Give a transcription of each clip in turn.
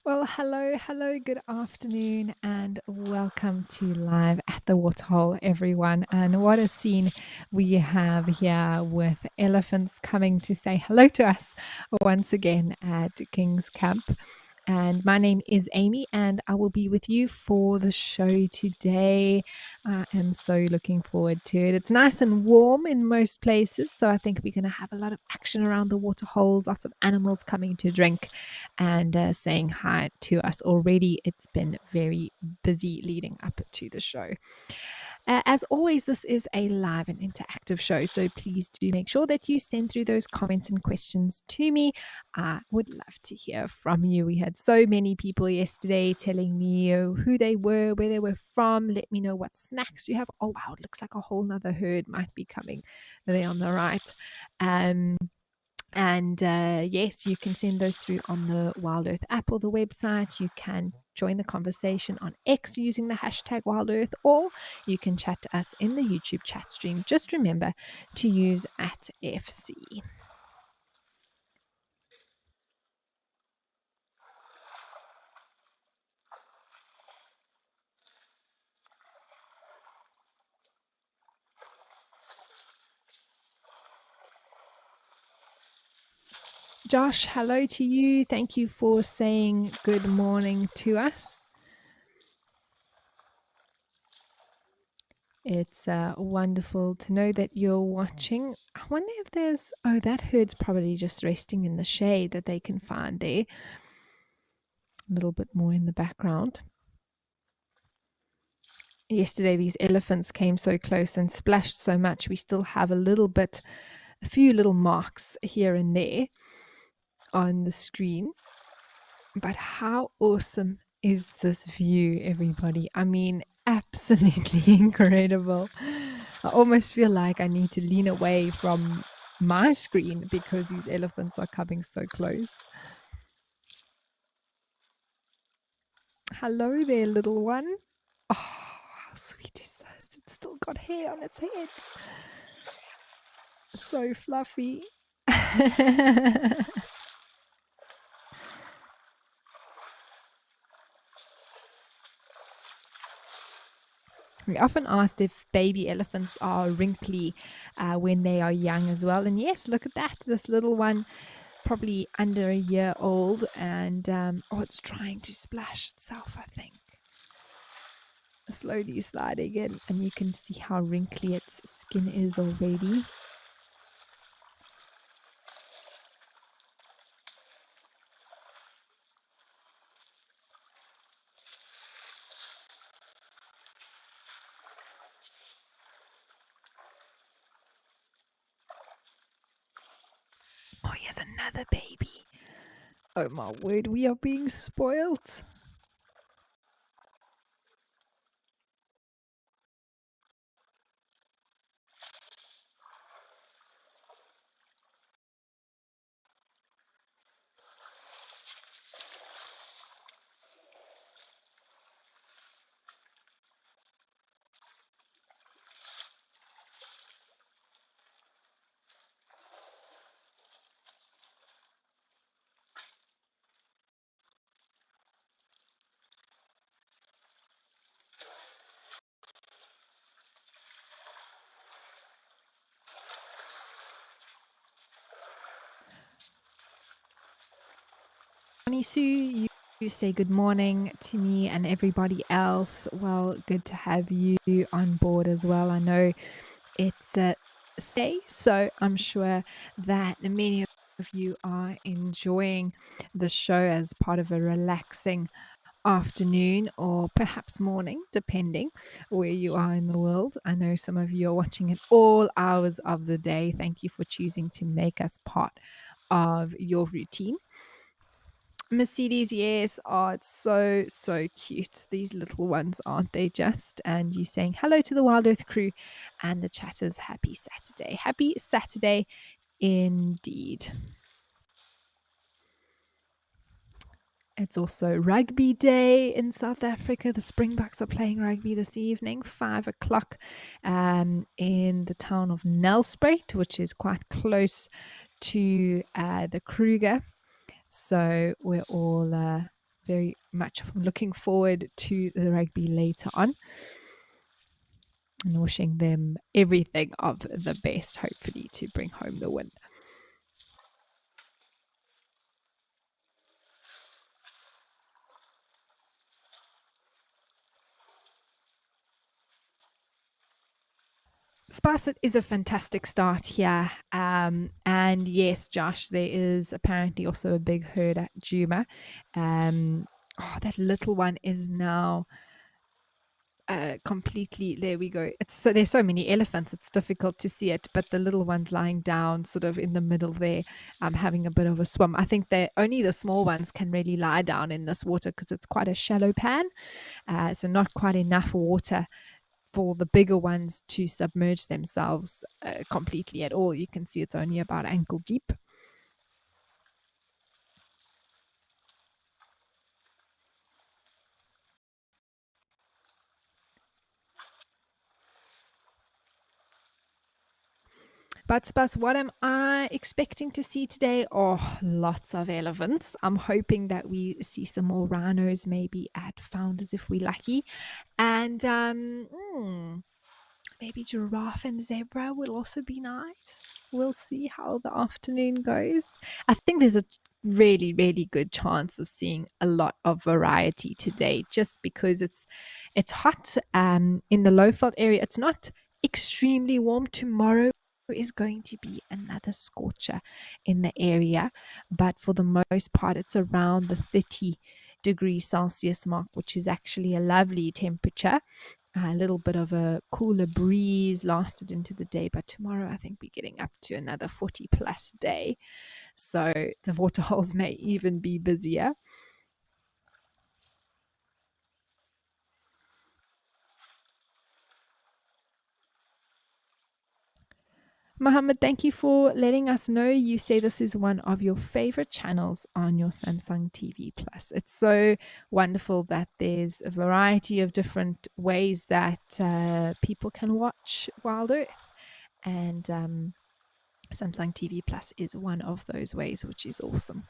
Well, hello, good afternoon, and welcome to Live at the Waterhole, everyone. And what a scene we have here with elephants coming to say hello to us once again at King's Camp. And my name is Amy, and I will be with you for the show today. I am so looking forward to it. It's nice and warm in most places, so I think we're going to have a lot of action around the water holes, lots of animals coming to drink and saying hi to us already. It's been very busy leading up to the show. As always, this is a live and interactive show, so please do make sure that you send through those comments and questions to me. I would love to hear from you. We had so many people yesterday telling me who they were, where they were from. Let me know what snacks you have. Oh, wow, it looks like a whole nother herd might be coming there on the right. And yes, you can send those through on the Wild Earth app or the website. You can join the conversation on X using the hashtag Wild Earth, or you can chat to us in the YouTube chat stream. Just remember to use @FC. Josh, hello to you. Thank you for saying good morning to us. It's wonderful to know that you're watching. I wonder if there's, oh, that herd's probably just resting in the shade that they can find there. A little bit more in the background. Yesterday, these elephants came so close and splashed so much. We still have a few little marks here and there on the screen. But how awesome is this view, everybody? I mean, absolutely incredible. I almost feel like I need to lean away from my screen because these elephants are coming so close. Hello there, little one. Oh, how sweet is this? It's still got hair on its head. So fluffy. We often asked if baby elephants are wrinkly when they are young as well. And yes, look at that. This little one, probably under a year old, and it's trying to splash itself, I think. Slowly sliding in, and you can see how wrinkly its skin is already. Oh, here's another baby. Oh my word, we are being spoiled. Sue, you say good morning to me and everybody else. Well, good to have you on board as well. I know it's a stay, so I'm sure that many of you are enjoying the show as part of a relaxing afternoon or perhaps morning, depending where you are in the world. I know some of you are watching at all hours of the day. Thank you for choosing to make us part of your routine. Mercedes, yes. Oh, it's so cute. These little ones, aren't they just? And you saying hello to the Wild Earth crew and the chatters. Happy Saturday. Happy Saturday indeed. It's also rugby day in South Africa. The Springboks are playing rugby this evening, 5 o'clock, in the town of Nelspruit, which is quite close to the Kruger. So we're all very much looking forward to the rugby later on and wishing them everything of the best, hopefully, to bring home the win. Sparset is a fantastic start here. And yes, Josh, there is apparently also a big herd at Juma. That little one is now completely, there we go. It's so there's so many elephants, it's difficult to see it, but the little one's lying down sort of in the middle there, having a bit of a swim. I think that only the small ones can really lie down in this water because it's quite a shallow pan, so not quite enough water for the bigger ones to submerge themselves completely at all. You can see it's only about ankle deep. But Spas, what am I expecting to see today? Oh, lots of elephants. I'm hoping that we see some more rhinos maybe at Founders if we're lucky. And maybe giraffe and zebra will also be nice. We'll see how the afternoon goes. I think there's a really, really good chance of seeing a lot of variety today, just because it's hot in the low felt area. It's not extremely warm. Tomorrow is going to be another scorcher in the area, but for the most part, it's around the 30 degrees Celsius mark, which is actually a lovely temperature. A little bit of a cooler breeze lasted into the day, but tomorrow I think we're getting up to another 40 plus day. So the waterholes may even be busier. Mohammed, thank you for letting us know. You say this is one of your favorite channels on your Samsung TV Plus. It's so wonderful that there's a variety of different ways that people can watch Wild Earth. And Samsung TV Plus is one of those ways, which is awesome.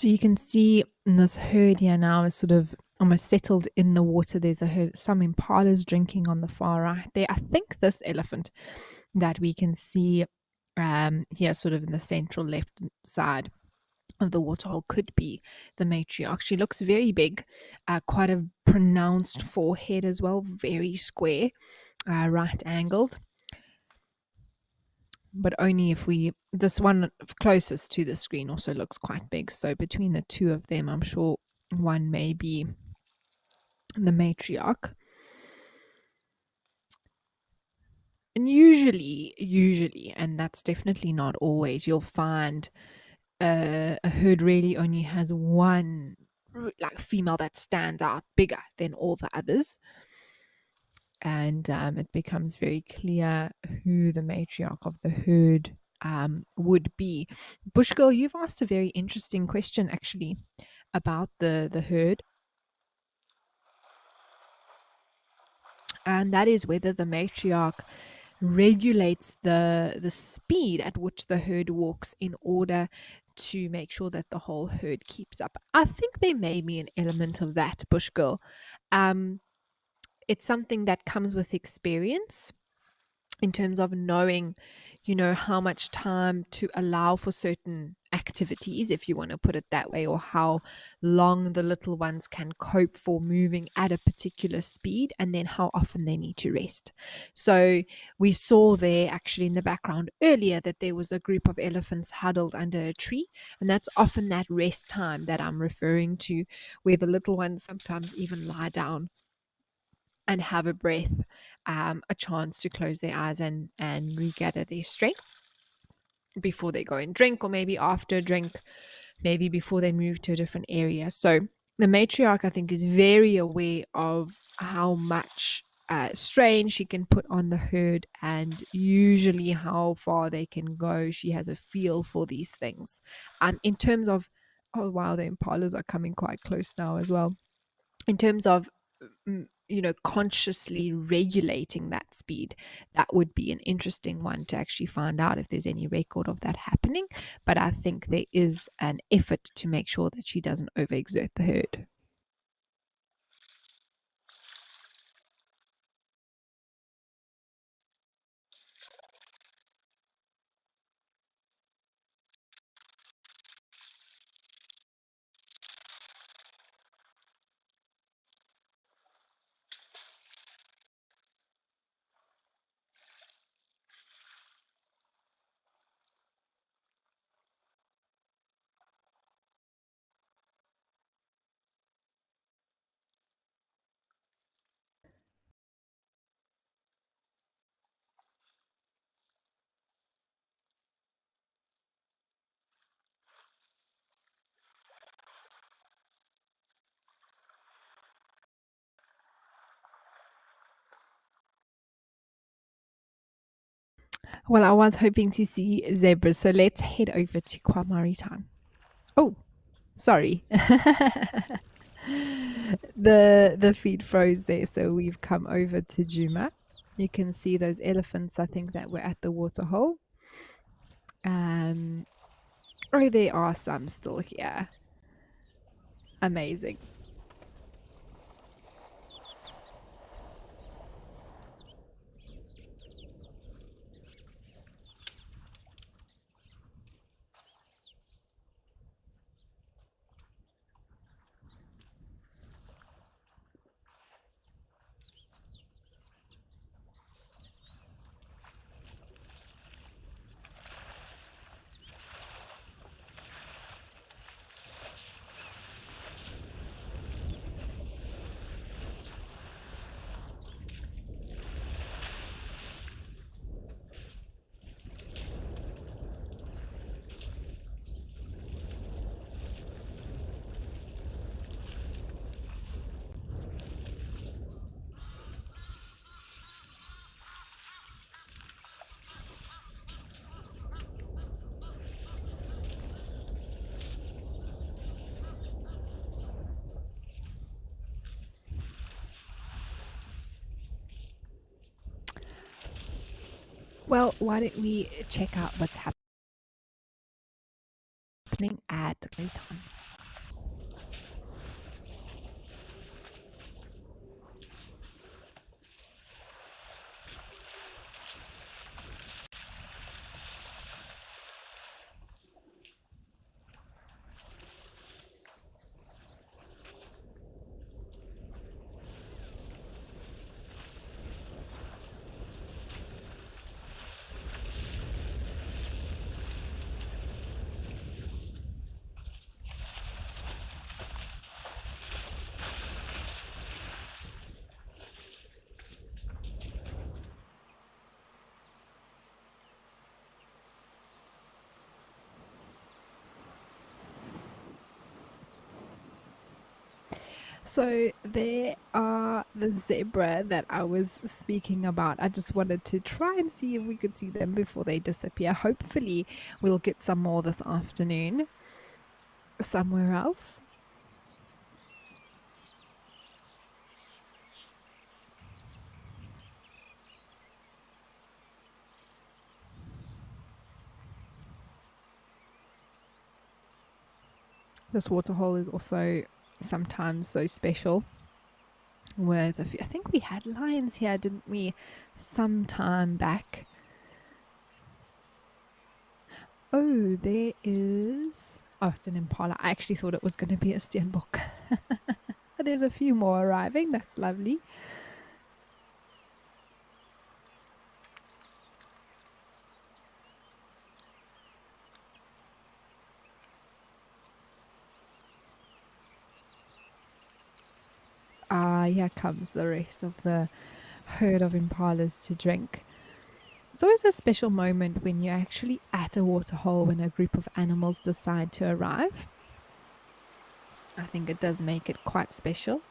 So you can see this herd here now is sort of almost settled in the water. There's a herd, some impalas drinking on the far right there. I think this elephant that we can see here, sort of in the central left side of the waterhole, could be the matriarch. She looks very big, quite a pronounced forehead as well, very square, right angled. But only if this one closest to the screen also looks quite big. So between the two of them, I'm sure one may be the matriarch. And usually, and that's definitely not always, you'll find a herd really only has one like female that stands out bigger than all the others. And it becomes very clear who the matriarch of the herd would be. Bush Girl, you've asked a very interesting question actually about the herd, and that is whether the matriarch regulates the speed at which the herd walks in order to make sure that the whole herd keeps up. I think there may be an element of that, Bush Girl. It's something that comes with experience in terms of knowing, how much time to allow for certain activities, if you want to put it that way, or how long the little ones can cope for moving at a particular speed, and then how often they need to rest. So we saw there actually in the background earlier that there was a group of elephants huddled under a tree, and that's often that rest time that I'm referring to, where the little ones sometimes even lie down and have a breath, a chance to close their eyes and regather their strength before they go and drink, or maybe after a drink, maybe before they move to a different area. So the matriarch, I think, is very aware of how much strain she can put on the herd, and usually how far they can go. She has a feel for these things. In terms of, oh wow, the impalas are coming quite close now as well. In terms of consciously regulating that speed, that would be an interesting one to actually find out if there's any record of that happening. But I think there is an effort to make sure that she doesn't overexert the herd. Well, I was hoping to see zebras, so let's head over to Kwamaritan. Oh, sorry. The feed froze there, so we've come over to Juma. You can see those elephants, I think, that were at the waterhole. Oh, there are some still here. Amazing. Well, why don't we check out what's happening at Clayton? So there are the zebra that I was speaking about. I just wanted to try and see if we could see them before they disappear. Hopefully, we'll get some more this afternoon somewhere else. This waterhole is also sometimes so special with a few, I think we had lions here, didn't we, some time back? Oh, there is. Oh, it's an impala. I actually thought it was going to be a steenbok. There's a few more arriving. That's lovely. Ah, here comes the rest of the herd of impalas to drink. It's always a special moment when you're actually at a waterhole when a group of animals decide to arrive. I think it does make it quite special.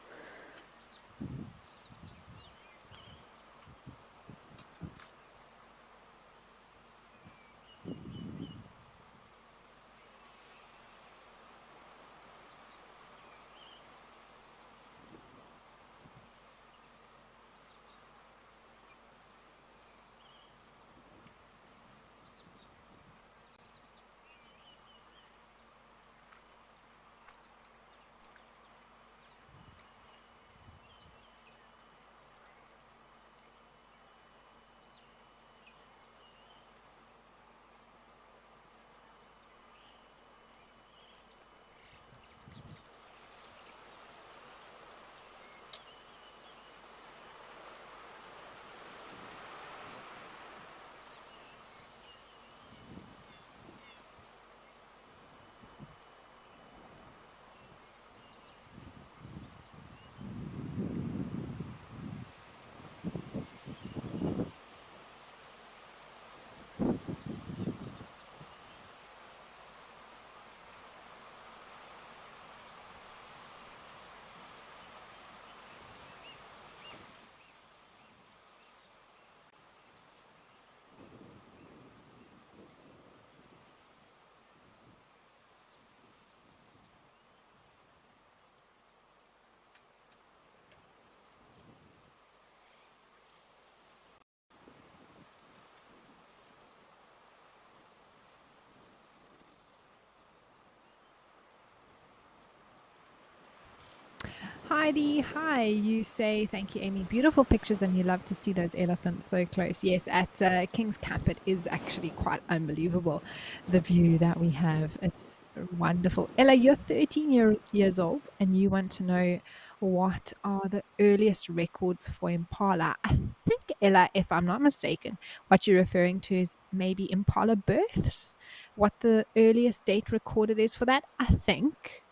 Heidi, hi. You say thank you, Amy. Beautiful pictures, and you love to see those elephants so close. Yes, at King's Cap, it is actually quite unbelievable the view that we have. It's wonderful. Ella, you're 13 years old, and you want to know what are the earliest records for impala. I think, Ella, if I'm not mistaken, what you're referring to is maybe impala births. What the earliest date recorded is for that, I think.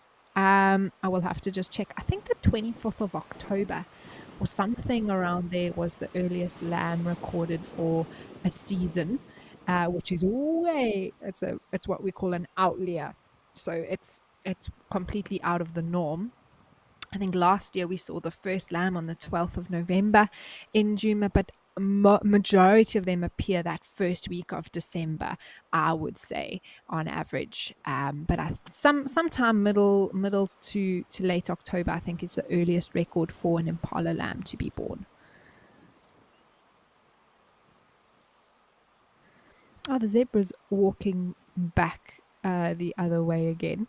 I will have to just check. I think the 24th of October or something around there was the earliest lamb recorded for a season, which is way it's what we call an outlier. So it's completely out of the norm. I think last year we saw the first lamb on the 12th of November in Juma, but majority of them appear that first week of December, I would say, on average. But sometime middle to late October, I think is the earliest record for an impala lamb to be born. Oh, the zebra's walking back the other way again.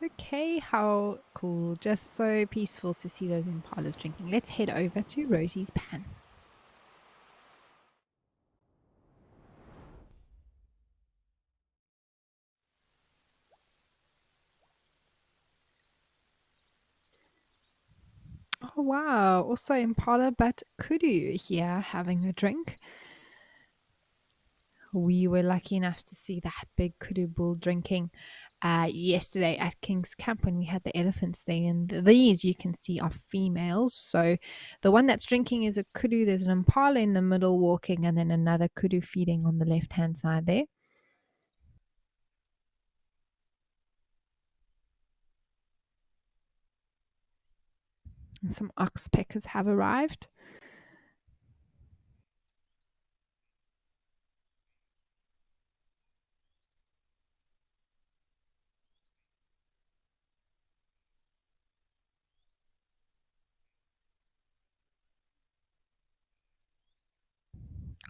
Okay, how cool. Just so peaceful to see those impalas drinking. Let's head over to Rosie's pan. Oh, wow. Also impala, but kudu here having a drink. We were lucky enough to see that big kudu bull drinking yesterday at King's Camp when we had the elephants there. And these you can see are females. So the one that's drinking is a kudu. There's an impala in the middle walking, and then another kudu feeding on the left hand side there. And some oxpeckers have arrived.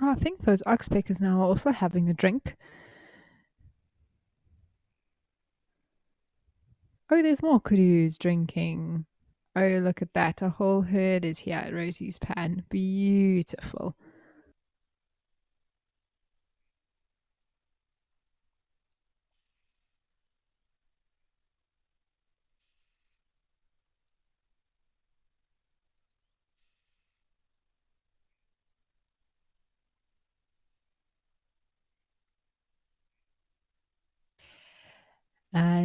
Oh, I think those oxpeckers now are also having a drink. Oh, there's more kudus drinking. Oh, look at that. A whole herd is here at Rosie's Pan. Beautiful.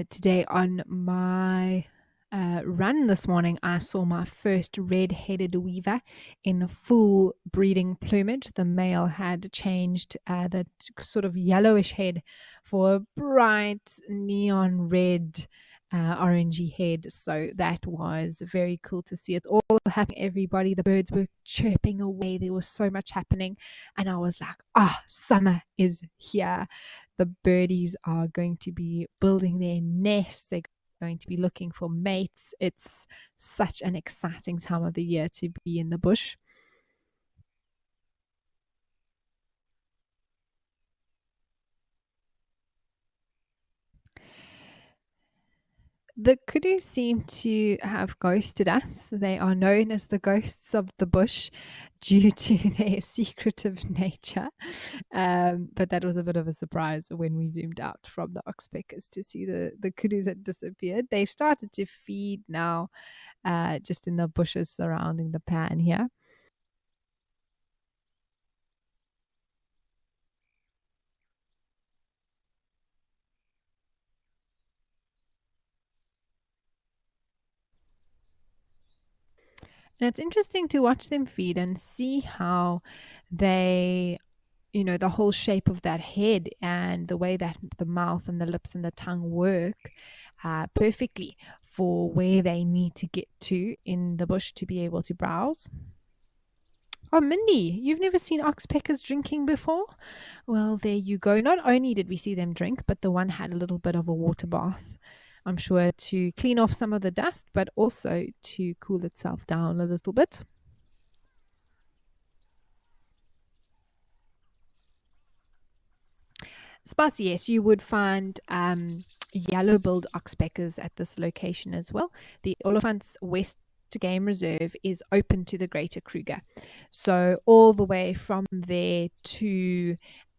Today on my run this morning, I saw my first red-headed weaver in full breeding plumage. The male had changed the sort of yellowish head for a bright neon red. Orangey head, so that was very cool to see. It's all happening, everybody. The birds were chirping away, there was so much happening, and I was like, summer is here. The birdies are going to be building their nests. They're going to be looking for mates. It's such an exciting time of the year to be in the bush. The kudu seem to have ghosted us. They are known as the ghosts of the bush due to their secretive nature. But that was a bit of a surprise when we zoomed out from the oxpeckers to see the kudus had disappeared. They've started to feed now just in the bushes surrounding the pan here. And it's interesting to watch them feed and see how they, the whole shape of that head and the way that the mouth and the lips and the tongue work perfectly for where they need to get to in the bush to be able to browse. Oh, Mindy, you've never seen oxpeckers drinking before? Well, there you go. Not only did we see them drink, but the one had a little bit of a water bath. I'm sure to clean off some of the dust, but also to cool itself down a little bit. Sparse, yes, you would find yellow-billed oxpeckers at this location as well. The Oliphant's West Game Reserve is open to the Greater Kruger, so all the way from there to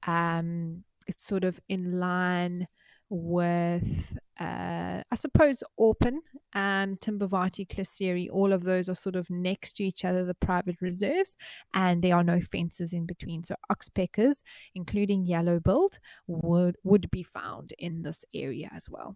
it's sort of in line with I suppose Orpin, Timbavati, Kleseri, all of those are sort of next to each other, the private reserves, and there are no fences in between. So oxpeckers, including yellow-billed, would be found in this area as well.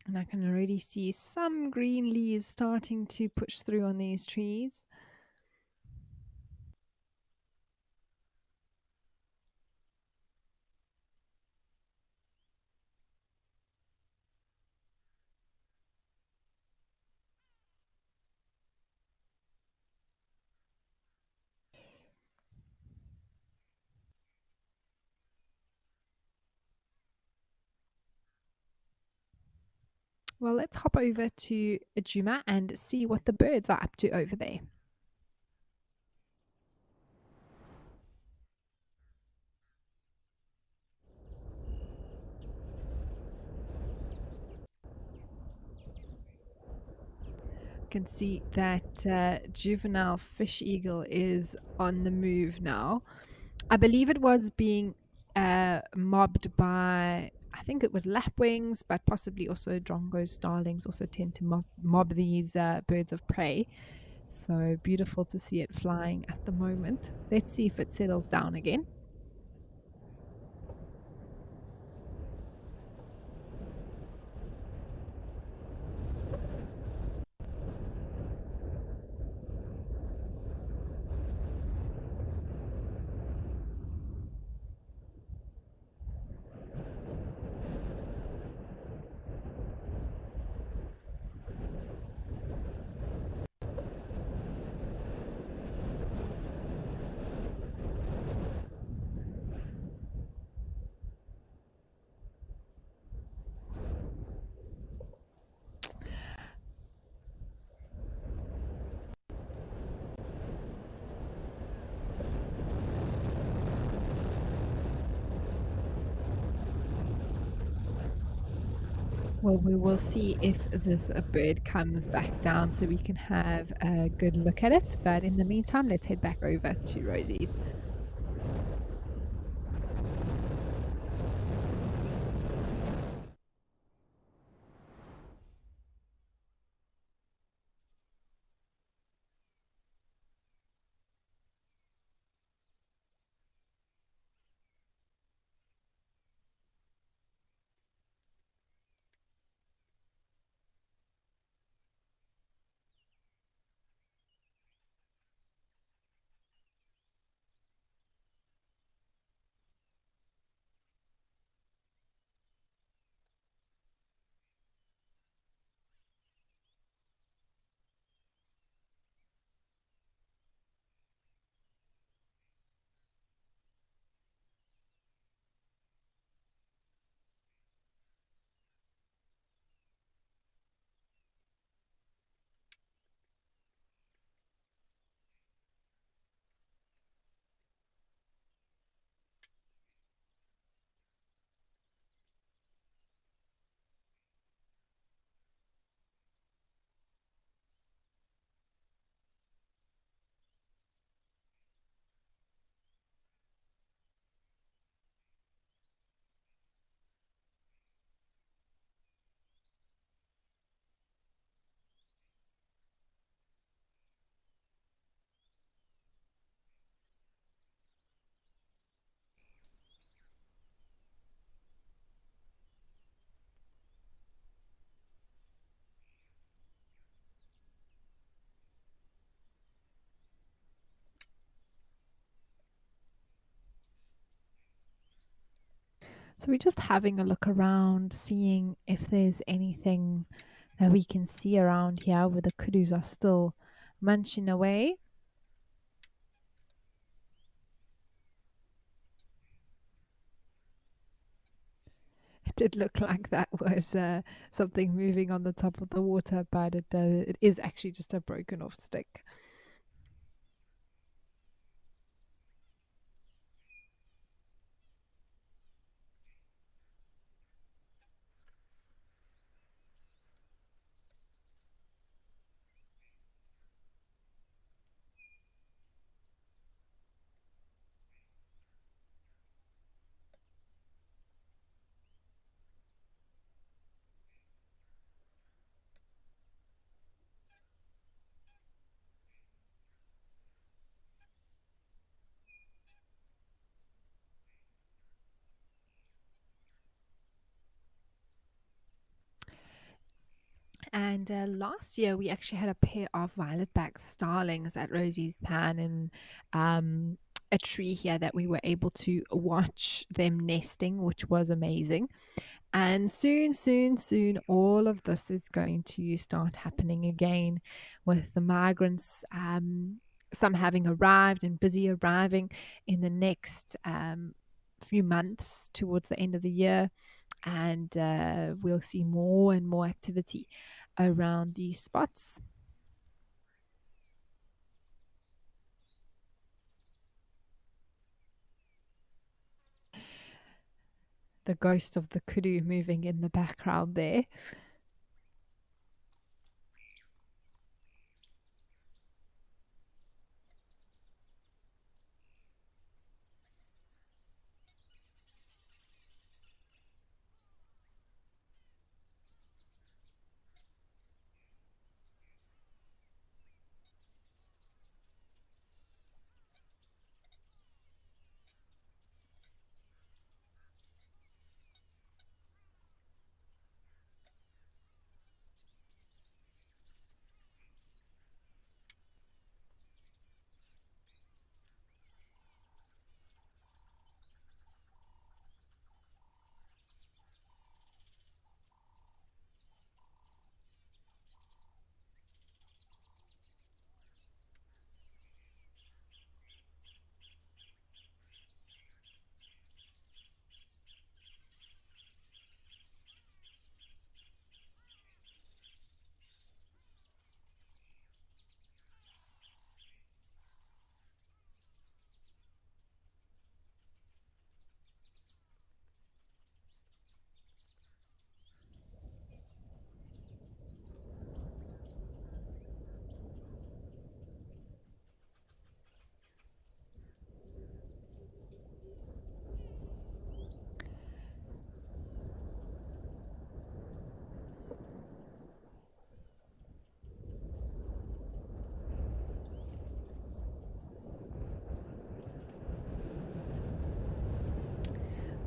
And I can already see some green leaves starting to push through on these trees. Well, let's hop over to Juma and see what the birds are up to over there. Can see that juvenile fish eagle is on the move now. I believe it was being mobbed by, I think it was lapwings, but possibly also drongos, starlings also tend to mob these birds of prey. So beautiful to see it flying at the moment. Let's see if it settles down again. Well, we will see if this bird comes back down so we can have a good look at it. But in the meantime, let's head back over to Rosie's. So we're just having a look around, seeing if there's anything that we can see around here where the kudus are still munching away. It did look like that was something moving on the top of the water, but it is actually just a broken off stick. And last year, we actually had a pair of violet-backed starlings at Rosie's Pan in a tree here that we were able to watch them nesting, which was amazing. And soon, soon, soon, all of this is going to start happening again with the migrants, some having arrived and busy arriving in the next few months towards the end of the year. And we'll see more and more activity around these spots. The ghost of the kudu moving in the background there.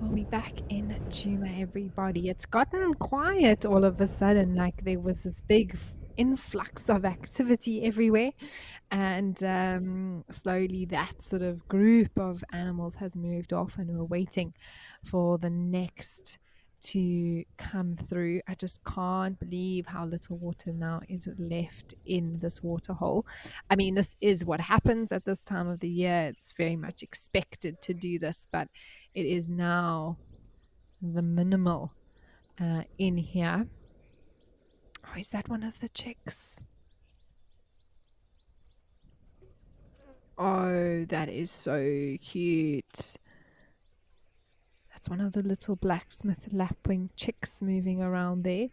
Well, we back in Juma, everybody. It's gotten quiet all of a sudden. Like there was this big influx of activity everywhere. And slowly that sort of group of animals has moved off, and we're waiting for the next to come through. I just can't believe how little water now is left in this water hole. I mean, this is what happens at this time of the year. It's very much expected to do this, but it is now the minimal in here. Oh, is that one of the chicks? Oh, that is so cute. That's one of the little blacksmith lapwing chicks moving around there.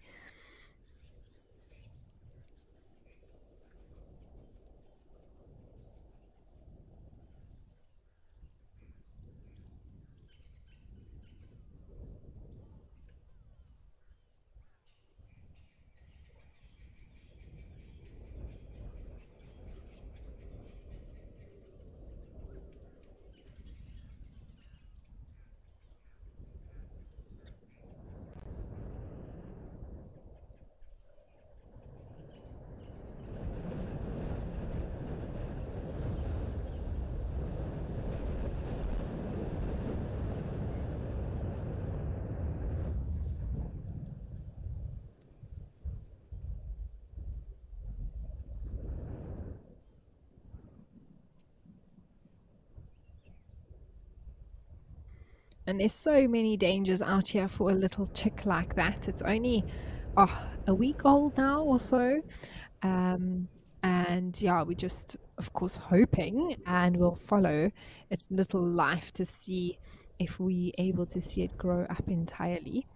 And there's so many dangers out here for a little chick like that. It's only a week old now or so. Um, and yeah, we just, of course, hoping and we'll follow its little life to see if we able to see it grow up entirely.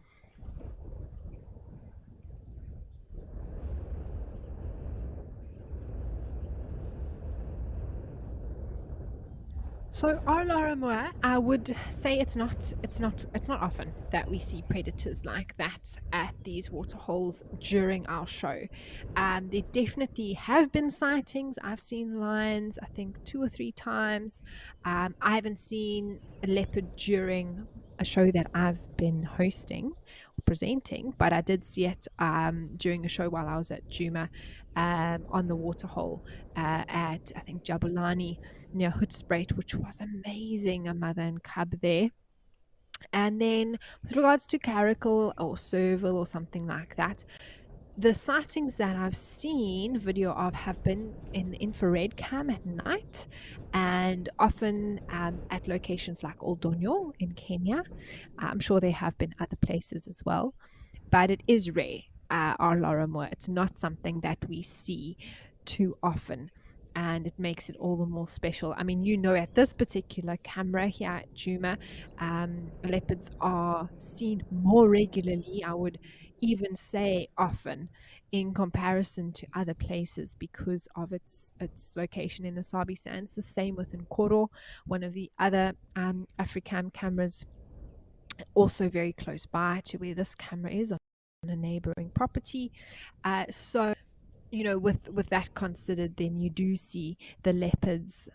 So Arlaramua, I would say it's not often that we see predators like that at these waterholes during our show. There definitely have been sightings. I've seen lions, I think 2 or 3 times. I haven't seen a leopard during a show that I've been hosting or presenting, but I did see it during a show while I was at Juma on the waterhole at, I think, Jabulani near Hoedspruit, which was amazing. A mother and cub there. And then with regards to caracal or serval or something like that, the sightings that I've seen video of have been in the infrared cam at night and often at locations like Oldonyo in Kenya. I'm sure there have been other places as well, but it is rare, our Lorimer. It's not something that we see too often. And it makes it all the more special. I mean, at this particular camera here at Juma, leopards are seen more regularly. I would even say often in comparison to other places because of its location in the Sabi Sands. The same with Nkoro, one of the other Africam cameras, also very close by to where this camera is on a neighboring property. So with that considered, then you do see the leopards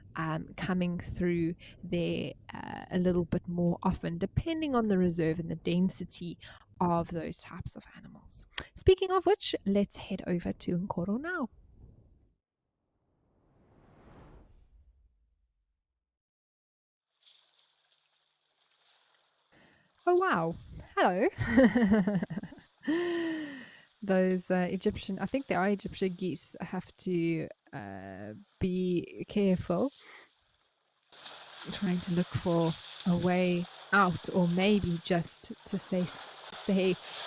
coming through there a little bit more often, depending on the reserve and the density of those types of animals. Speaking of which, let's head over to Nkoro now. Oh, wow. Hello. Those Egyptian, I think they are Egyptian geese, have to be careful trying to look for a way out, or maybe just to stay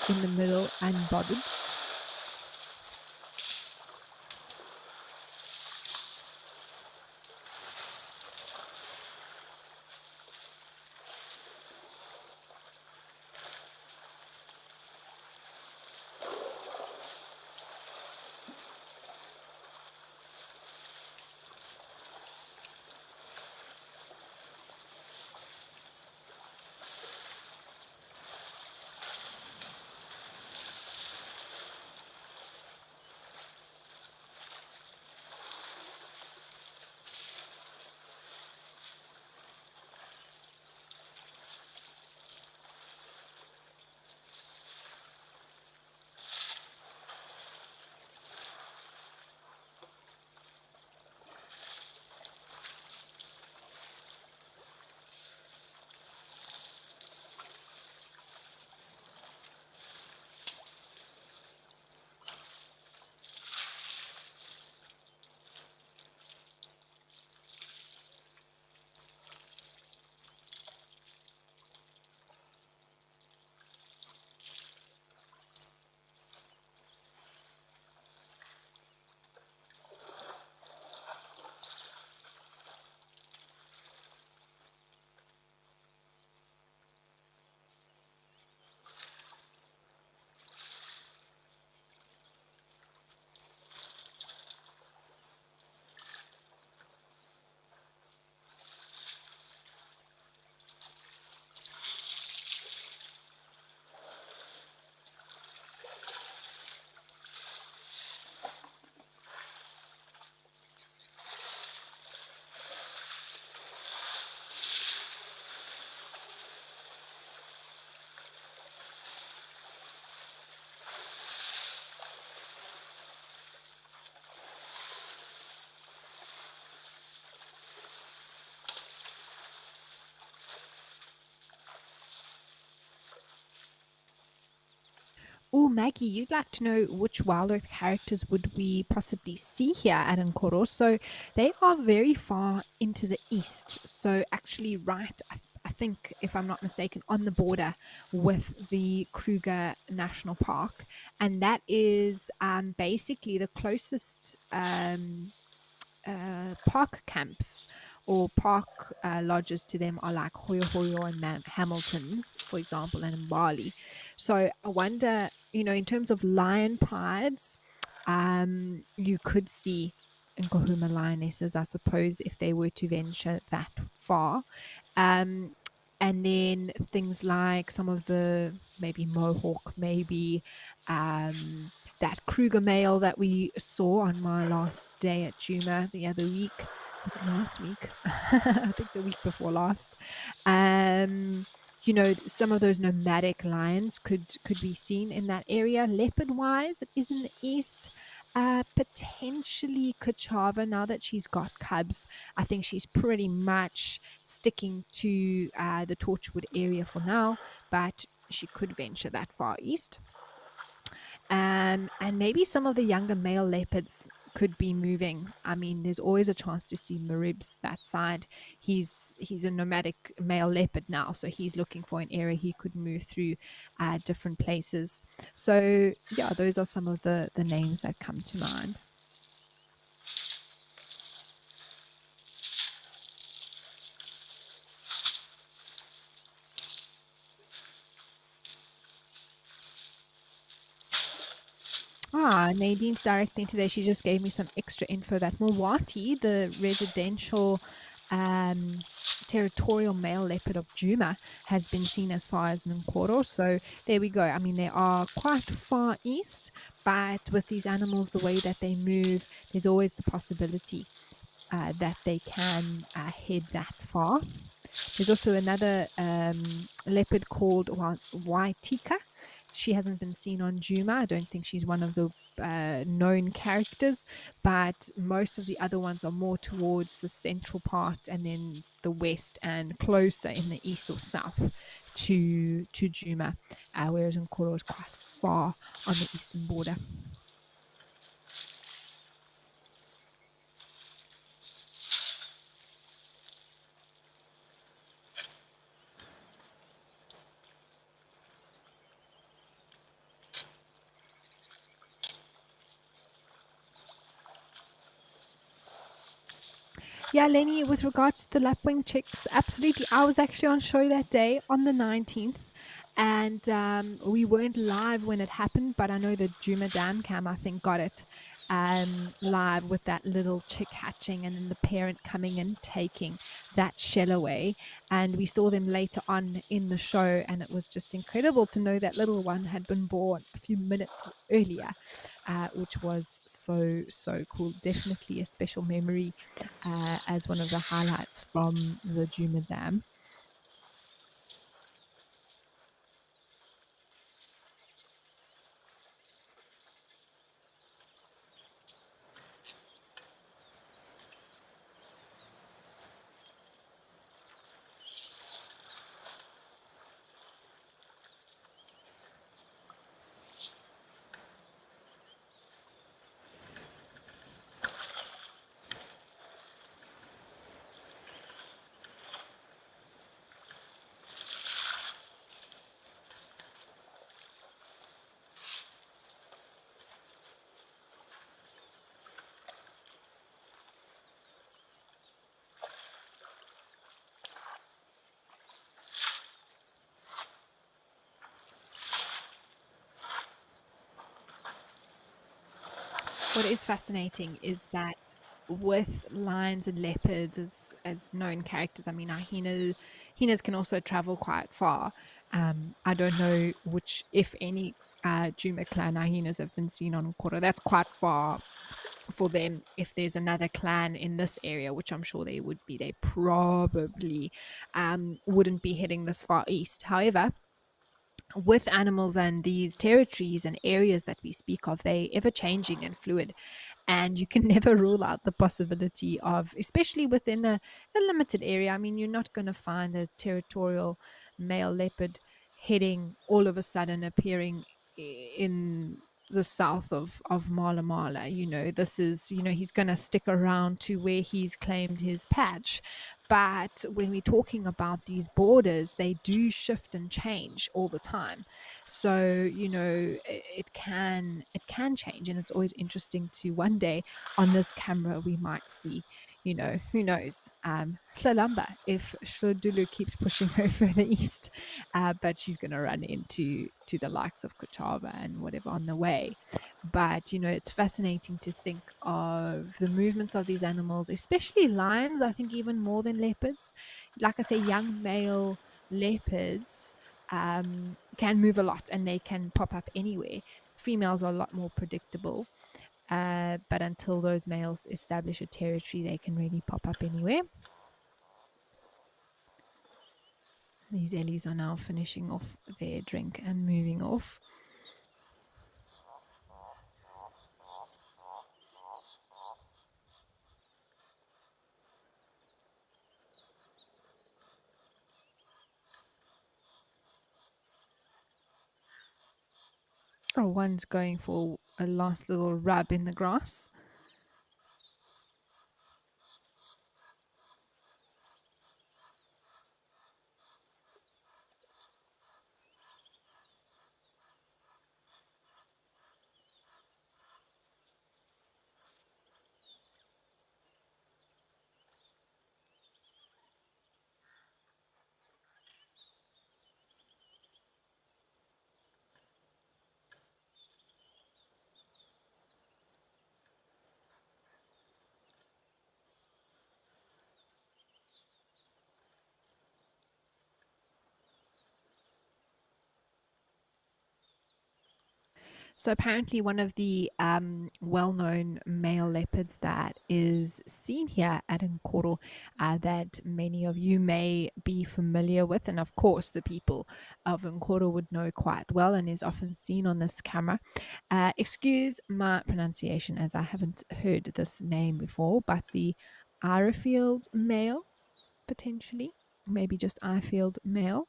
in the middle unbothered. Oh, Maggie, you'd like to know which Wild Earth characters would we possibly see here at Nkoro? So they are very far into the east. So actually, right, I think, if I'm not mistaken, on the border with the Kruger National Park, and that is basically the closest park camps or park lodges to them are like Hoyo Hoyo and Hamilton's, for example, and in Bali. So I wonder, in terms of lion prides, you could see Nkohuma lionesses, I suppose, if they were to venture that far. Um, and then things like some of the maybe mohawk, maybe that Kruger male that we saw on my last day at Juma the other week. Was it last week? I think the week before last. Um, some of those nomadic lions could be seen in that area. Leopard wise, it is in the east. Potentially Kachava, now that she's got cubs. I think she's pretty much sticking to the Torchwood area for now, but she could venture that far east. And maybe some of the younger male leopards could be moving. I mean, there's always a chance to see Maribs that side. He's a nomadic male leopard now, so he's looking for an area he could move through different places. So yeah, those are some of the names that come to mind. Nadine's directing today. She just gave me some extra info that Milwaukee, the residential um, territorial male leopard of Juma, has been seen as far as Nkoro. So there we go. I mean, they are quite far east, but with these animals, the way that they move, there's always the possibility that they can head that far. There's also another leopard called Waitika. She hasn't been seen on Juma. I don't think she's one of the known characters, but most of the other ones are more towards the central part and then the west and closer in the east or south to Juma, whereas Nkoro is quite far on the eastern border. Yeah, Lenny, with regards to the lapwing chicks, absolutely. I was actually on show that day on the 19th, and we weren't live when it happened, but I know the Juma Dam Cam, I think, got it live with that little chick hatching and then the parent coming and taking that shell away. And we saw them later on in the show, and it was just incredible to know that little one had been born a few minutes earlier, which was so, so cool. Definitely a special memory as one of the highlights from the Juma Dam. What is fascinating is that with lions and leopards as known characters, I mean, hyenas can also travel quite far. I don't know which, if any, Juma clan hyenas have been seen on Kora. That's quite far for them. If there's another clan in this area, which I'm sure they would be, they probably wouldn't be heading this far east. However, with animals and these territories and areas that we speak of, they ever changing and fluid, and you can never rule out the possibility of, especially within a limited area. I mean, you're not going to find a territorial male leopard heading all of a sudden appearing in the south of Mala Mala. This is, he's going to stick around to where he's claimed his patch. But when we're talking about these borders, they do shift and change all the time. So it can change, and it's always interesting to one day on this camera we might see, who knows, Hlalamba, if Shlodulu keeps pushing her further east, but she's going to run into the likes of Kochava and whatever on the way. But it's fascinating to think of the movements of these animals, especially lions. I think even more than leopards. Like I say, young male leopards can move a lot, and they can pop up anywhere. Females are a lot more predictable, but until those males establish a territory, they can really pop up anywhere. These Ellies are now finishing off their drink and moving off. Oh, one's going for a last little rub in the grass. So apparently, one of the well-known male leopards that is seen here at Nkoro, that many of you may be familiar with, and of course, the people of Nkoro would know quite well, and is often seen on this camera. Excuse my pronunciation, as I haven't heard this name before, but the Irefield male, potentially, maybe just Irefield male.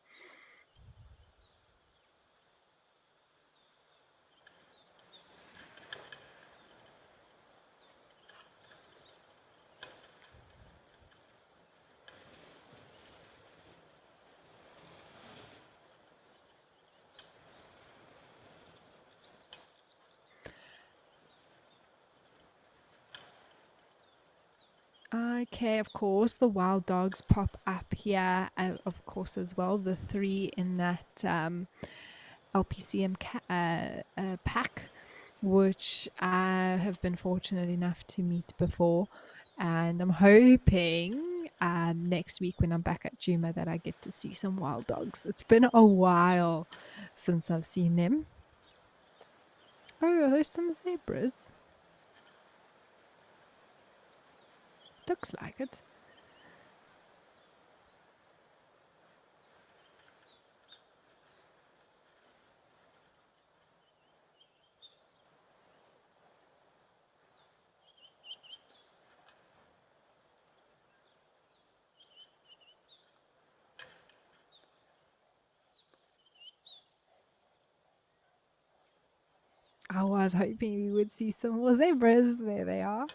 Okay, of course, the wild dogs pop up here, of course, as well. The three in that LPCM pack, which I have been fortunate enough to meet before. And I'm hoping next week when I'm back at Juma that I get to see some wild dogs. It's been a while since I've seen them. Oh, there's some zebras. Looks like it. I was hoping we would see some more zebras. There they are.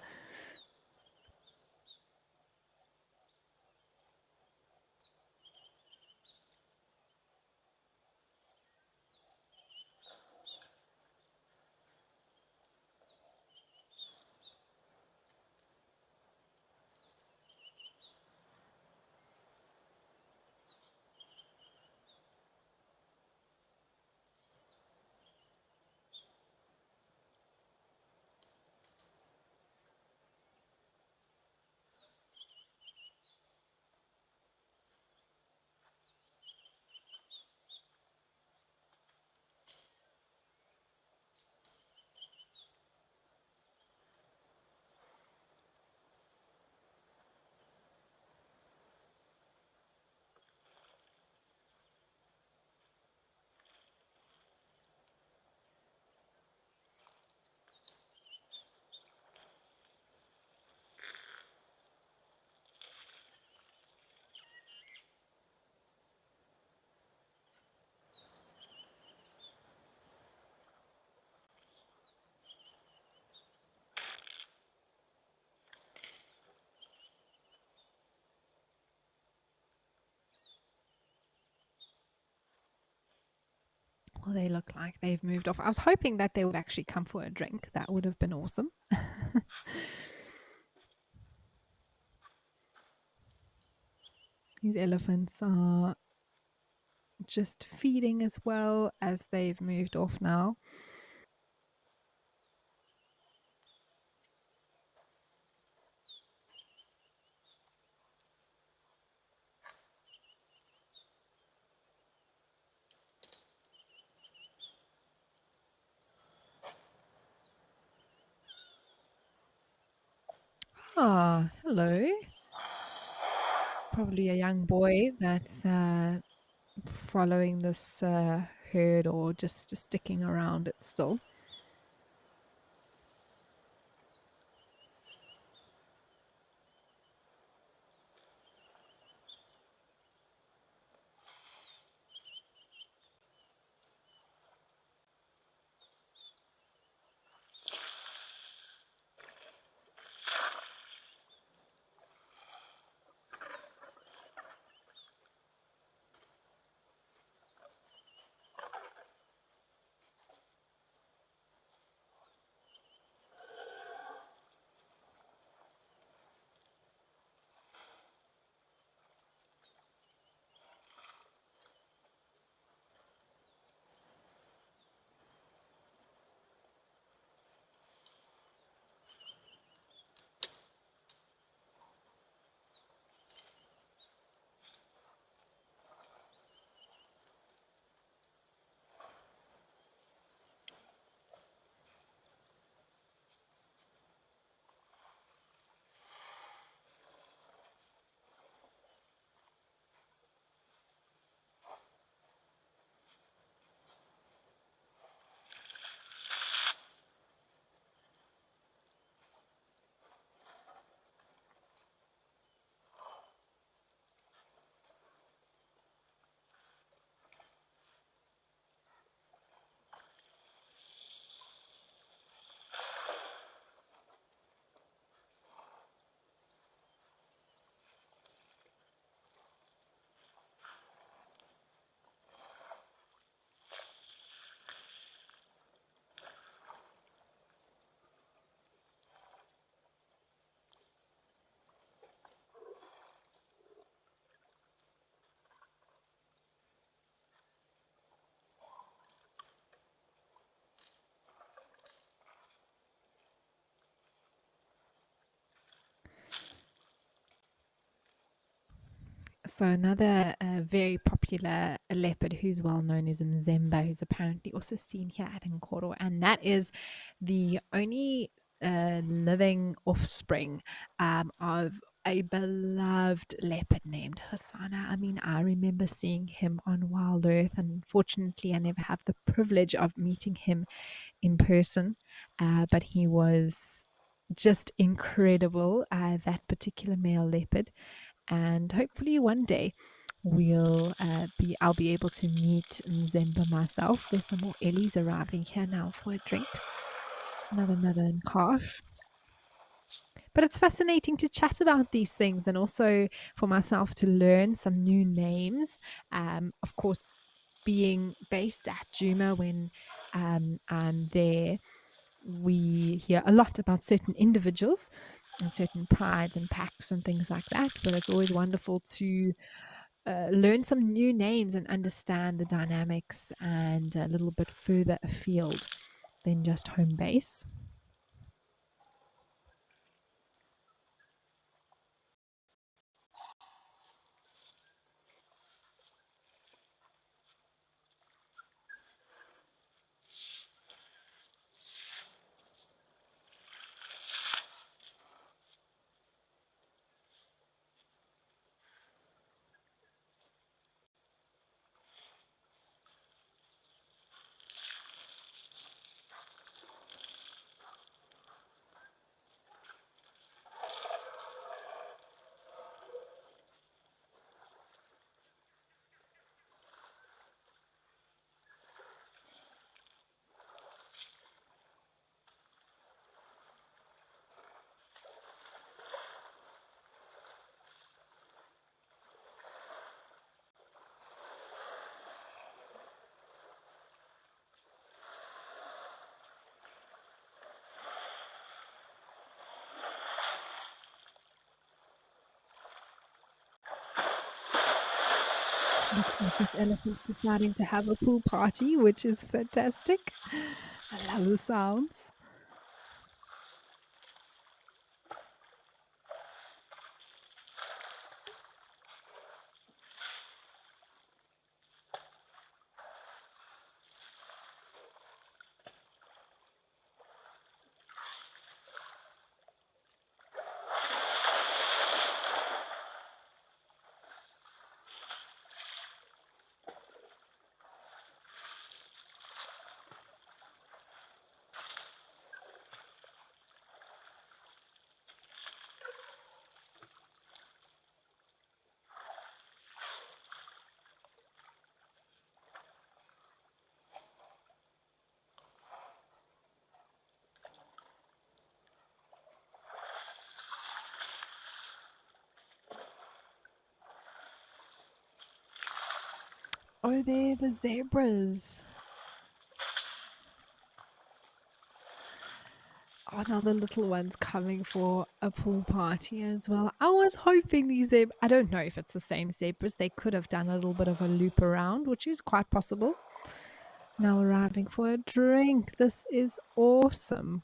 Well, they look like they've moved off. I was hoping that they would actually come for a drink. That would have been awesome. These elephants are just feeding as well as they've moved off now. Hello. Probably a young boy that's following this herd or just sticking around it still. So another very popular leopard who's well known is Mzemba, who's apparently also seen here at Nkoro, and that is the only living offspring of a beloved leopard named Hosanna. I mean, I remember seeing him on Wild Earth, and unfortunately, I never have the privilege of meeting him in person, but he was just incredible, that particular male leopard, and hopefully one day I'll be able to meet Nzemba myself. There's some more Ellies arriving here now for a drink. Another mother and calf. But it's fascinating to chat about these things and also for myself to learn some new names. Of course, being based at Juma when I'm there, we hear a lot about certain individuals and certain prides and packs and things like that. But it's always wonderful to learn some new names and understand the dynamics and a little bit further afield than just home base. Looks like this elephant's deciding to have a pool party, which is fantastic. I love the sounds. Oh, they're the zebras. Oh, now the little one's coming for a pool party as well. I was hoping these I don't know if it's the same zebras. They could have done a little bit of a loop around, which is quite possible. Now arriving for a drink. This is awesome.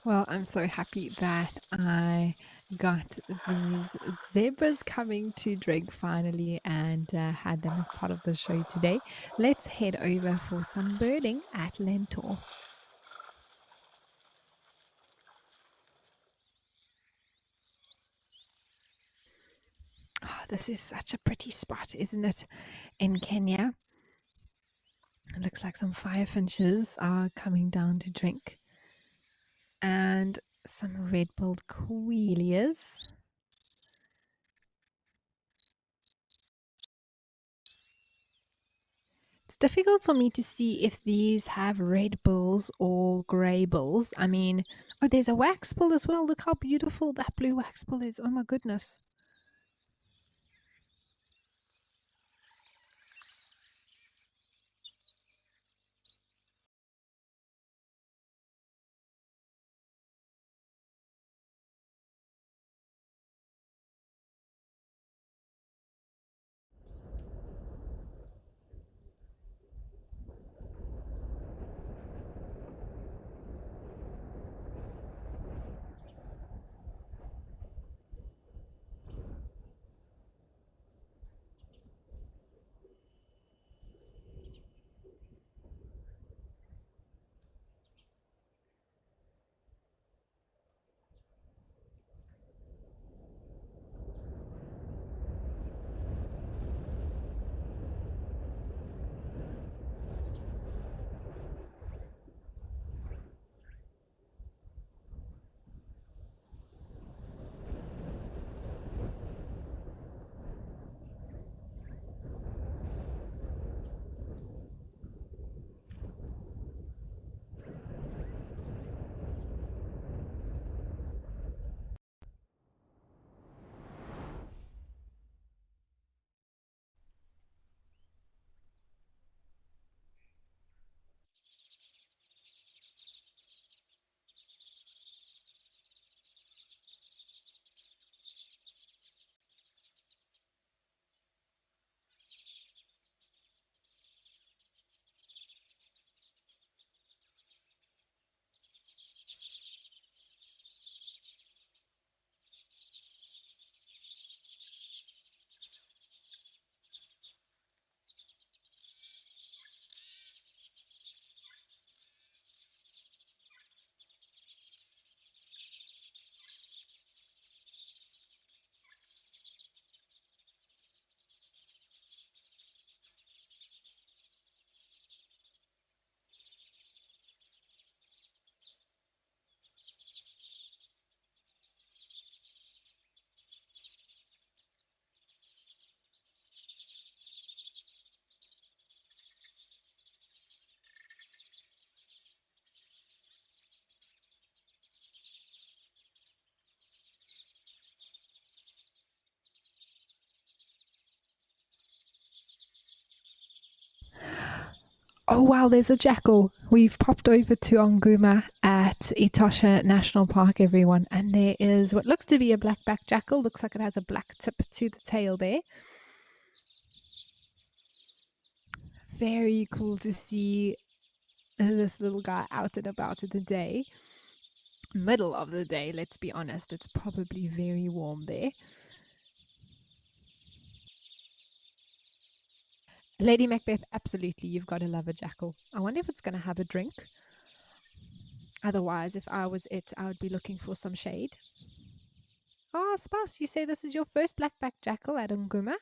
Well, I'm so happy that I got these zebras coming to drink finally and had them as part of the show today. Let's head over for some birding at Lentor. Oh, this is such a pretty spot, isn't it? In Kenya. It looks like some firefinches are coming down to drink. And some red-billed quailias. It's difficult for me to see if these have red bills or grey bills. I mean, oh, there's a wax bill as well. Look how beautiful that blue wax bill is. Oh my goodness. Oh wow, there's a jackal. We've popped over to Onguma at Etosha National Park, everyone, and there is what looks to be a black-backed jackal. Looks like it has a black tip to the tail there. Very cool to see this little guy out and about in the day. Middle of the day, let's be honest. It's probably very warm there. Lady Macbeth, absolutely, you've got to love a jackal. I wonder if it's going to have a drink. Otherwise, if I was it, I would be looking for some shade. Ah, Spas, you say this is your first black-backed jackal at Nguma?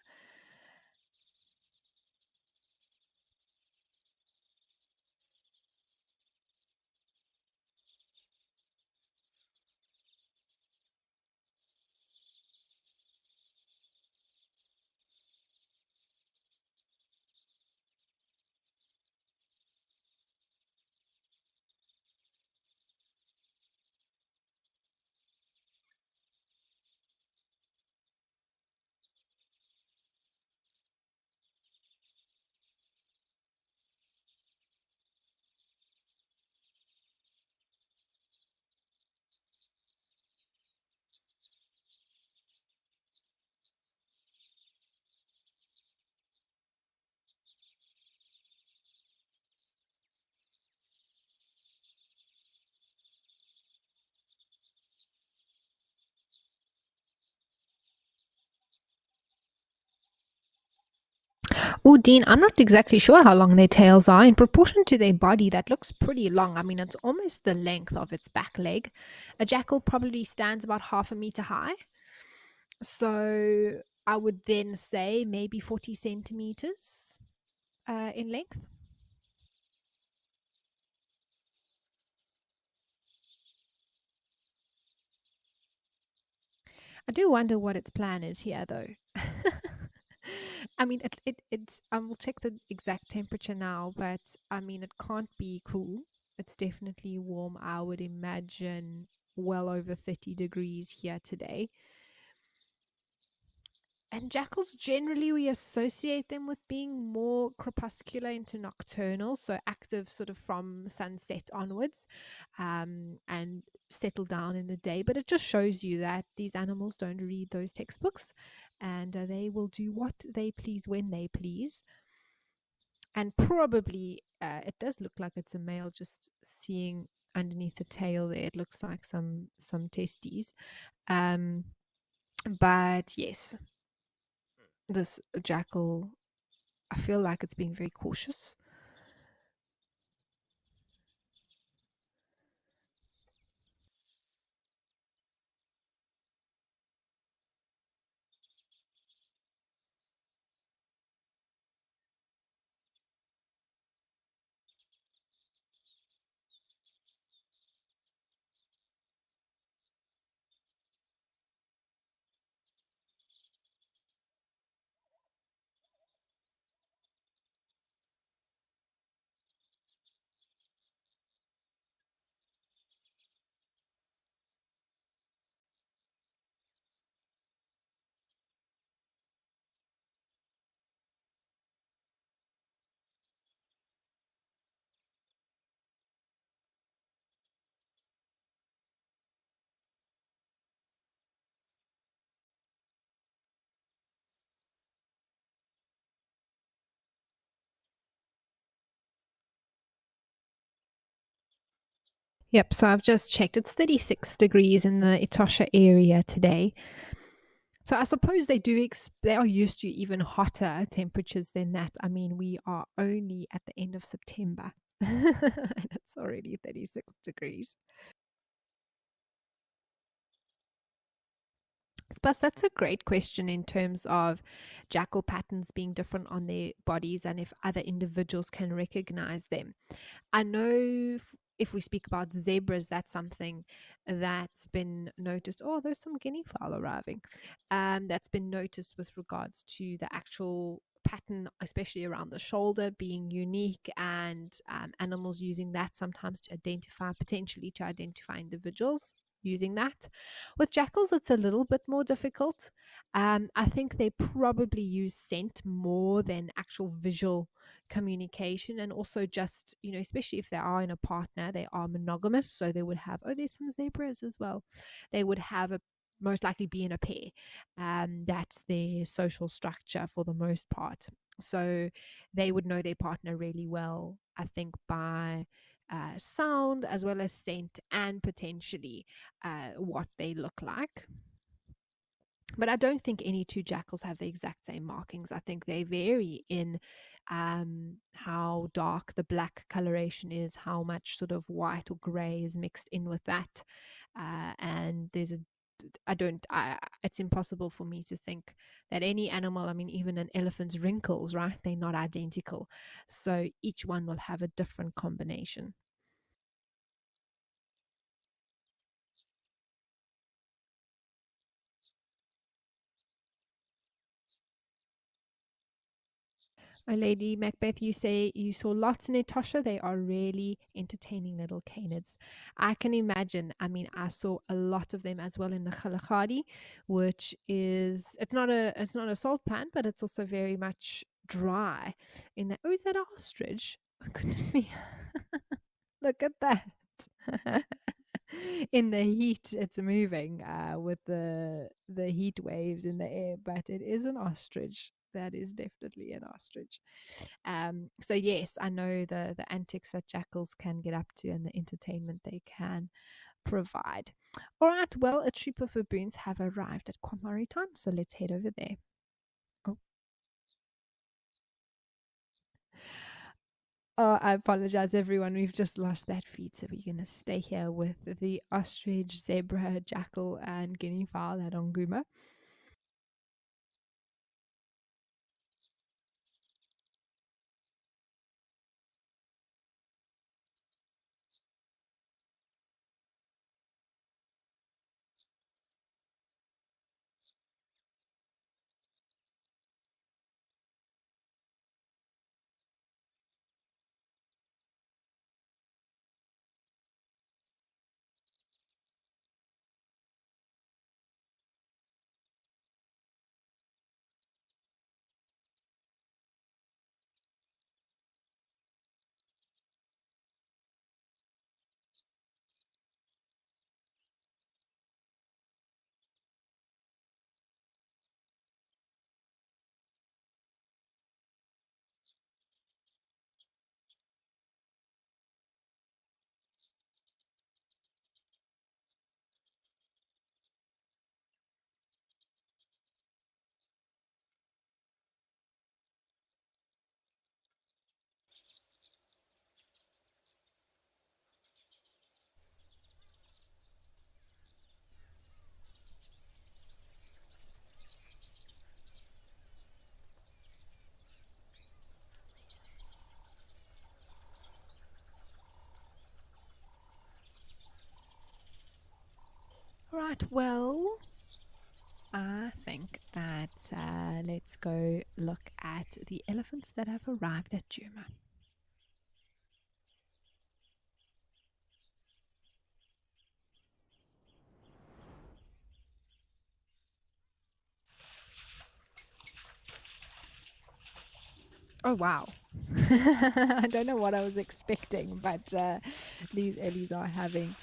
Oh, Dean, I'm not exactly sure how long their tails are. In proportion to their body, that looks pretty long. I mean, it's almost the length of its back leg. A jackal probably stands about half a meter high. So I would then say maybe 40 centimeters in length. I do wonder what its plan is here, though. I mean, it's. I will check the exact temperature now, but I mean, it can't be cool. It's definitely warm. I would imagine well over 30 degrees here today. And jackals generally we associate them with being more crepuscular into nocturnal, so active sort of from sunset onwards, and settle down in the day. But it just shows you that these animals don't read those textbooks, and they will do what they please when they please. And probably it does look like it's a male. Just seeing underneath the tail there, it looks like some testes. Um, but yes, this jackal, I feel like it's being very cautious. Yep, so I've just checked. It's 36 degrees in the Etosha area today. So I suppose they are used to even hotter temperatures than that. I mean, we are only at the end of September and it's already 36 degrees. But that's a great question in terms of jackal patterns being different on their bodies and if other individuals can recognize them. I know if we speak about zebras, that's something that's been noticed. Oh, there's some guinea fowl arriving. That's been noticed with regards to the actual pattern, especially around the shoulder, being unique, and animals using that sometimes to identify, potentially to identify individuals. using that. With jackals, it's a little bit more difficult. I think they probably use scent more than actual visual communication, and also just, especially if they are in a partner, they are monogamous, so they would have, oh, there's some zebras as well. They would have a most likely be in a pair. That's their social structure for the most part. So they would know their partner really well, I think, by sound as well as scent and potentially what they look like. But I don't think any two jackals have the exact same markings. I think they vary in how dark the black coloration is, how much sort of white or gray is mixed in with that. And there's a I don't, it's impossible for me to think that any animal, I mean, even an elephant's wrinkles, right? They're not identical. So each one will have a different combination. Oh, Lady Macbeth, you say you saw lots in Etosha. They are really entertaining little canids. I can imagine. I mean, I saw a lot of them as well in the Khalkhadi, which is it's not a salt pan, but it's also very much dry. In the is that an ostrich? Oh, goodness me! Look at that. In the heat, it's moving with the heat waves in the air, but it is an ostrich. That is definitely an ostrich. So yes, I know the antics that jackals can get up to and the entertainment they can provide. All right, well, a troop of baboons have arrived at Kwamaritan, so let's head over there. Oh, oh, I apologize, everyone. We've just lost that feed, so we're gonna stay here with the ostrich, zebra, jackal, and guinea fowl at Onguma. Right, well, I think that let's go look at the elephants that have arrived at Juma. Oh, wow. I don't know what I was expecting, but these Ellies are having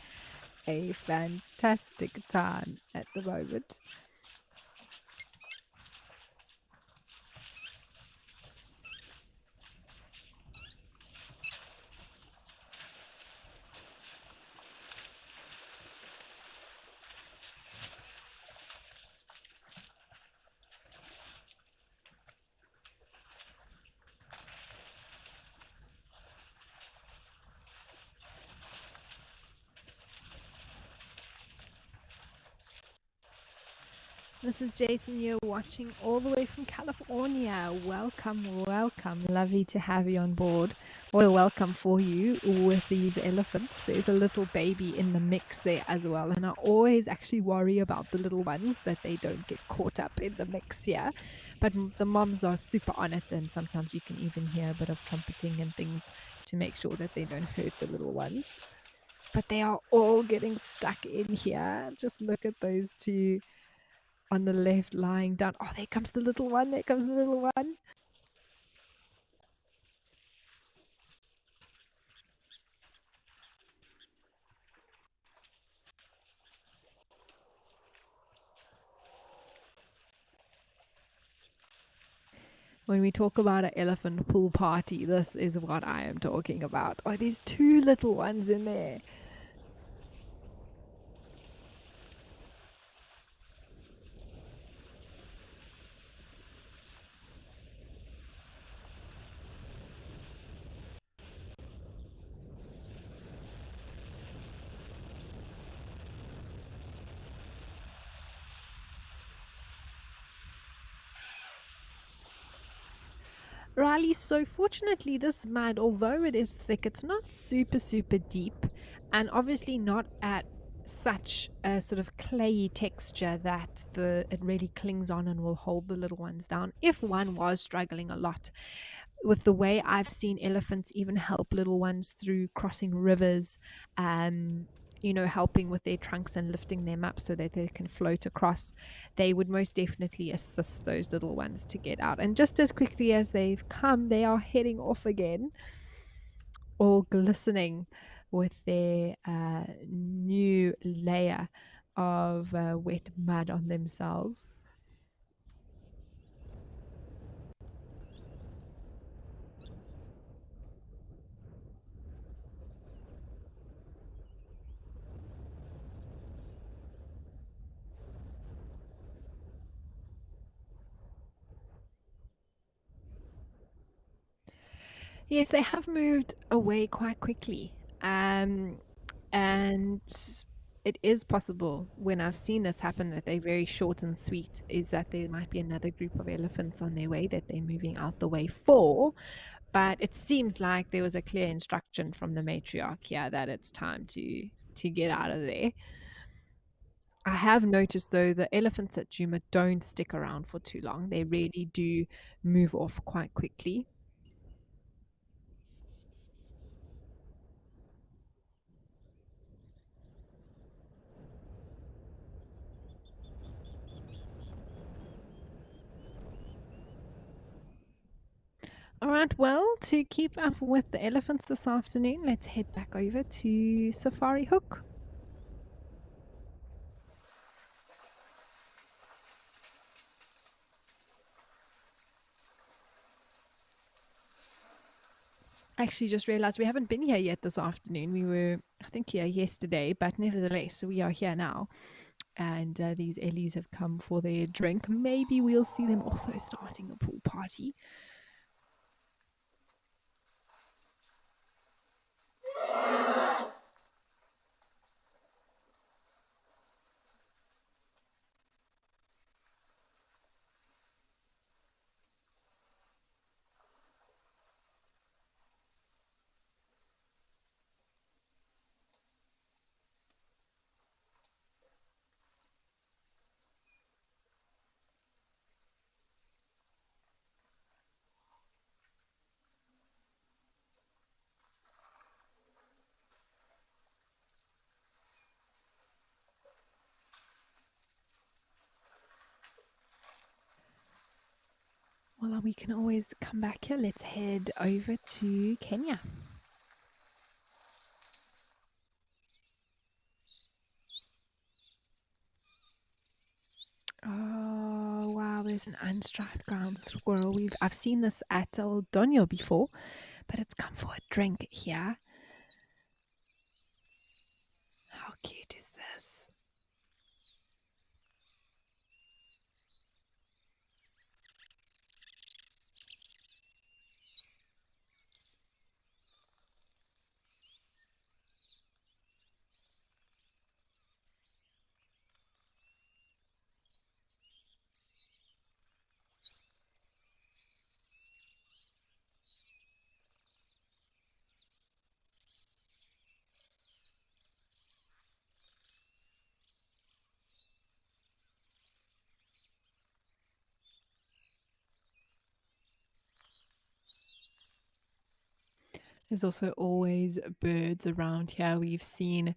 a fantastic time at the moment. This is Jason here watching all the way from California. Welcome, welcome. Lovely to have you on board. What a welcome for you with these elephants. There's a little baby in the mix there as well. And I always actually worry about the little ones that they don't get caught up in the mix here. But the moms are super on it. And sometimes you can even hear a bit of trumpeting and things to make sure that they don't hurt the little ones. but they are all getting stuck in here. Just look at those two on the left lying down. Oh, there comes the little one. There comes the little one. When we talk about an elephant pool party, this is what I am talking about. Oh, there's two little ones in there. Riley, so fortunately, this mud, although it is thick, it's not super deep, and obviously not at such a sort of clayey texture that it really clings on and will hold the little ones down. If one was struggling a lot with the way I've seen elephants even help little ones through crossing rivers, um, helping with their trunks and lifting them up so that they can float across, they would most definitely assist those little ones to get out. And just as quickly as they've come, they are heading off again, all glistening with their new layer of wet mud on themselves. Yes, they have moved away quite quickly. And it is possible when I've seen this happen that they're very short and sweet, is that there might be another group of elephants on their way that they're moving out the way for. But it seems like there was a clear instruction from the matriarch here that it's time to get out of there. I have noticed though the elephants at Juma don't stick around for too long. They really do move off quite quickly. All right, well, to keep up with the elephants this afternoon, let's head back over to Safari Hook. I actually just realized we haven't been here yet this afternoon. We were, I think, here yesterday, but nevertheless, we are here now. And these Ellies have come for their drink. Maybe we'll see them also starting a pool party. Well, we can always come back here. Let's head over to Kenya. Oh wow, there's an unstriped ground squirrel. I've seen this at El Doño before, but it's come for a drink here. How cute is this? There's also always birds around here. We've seen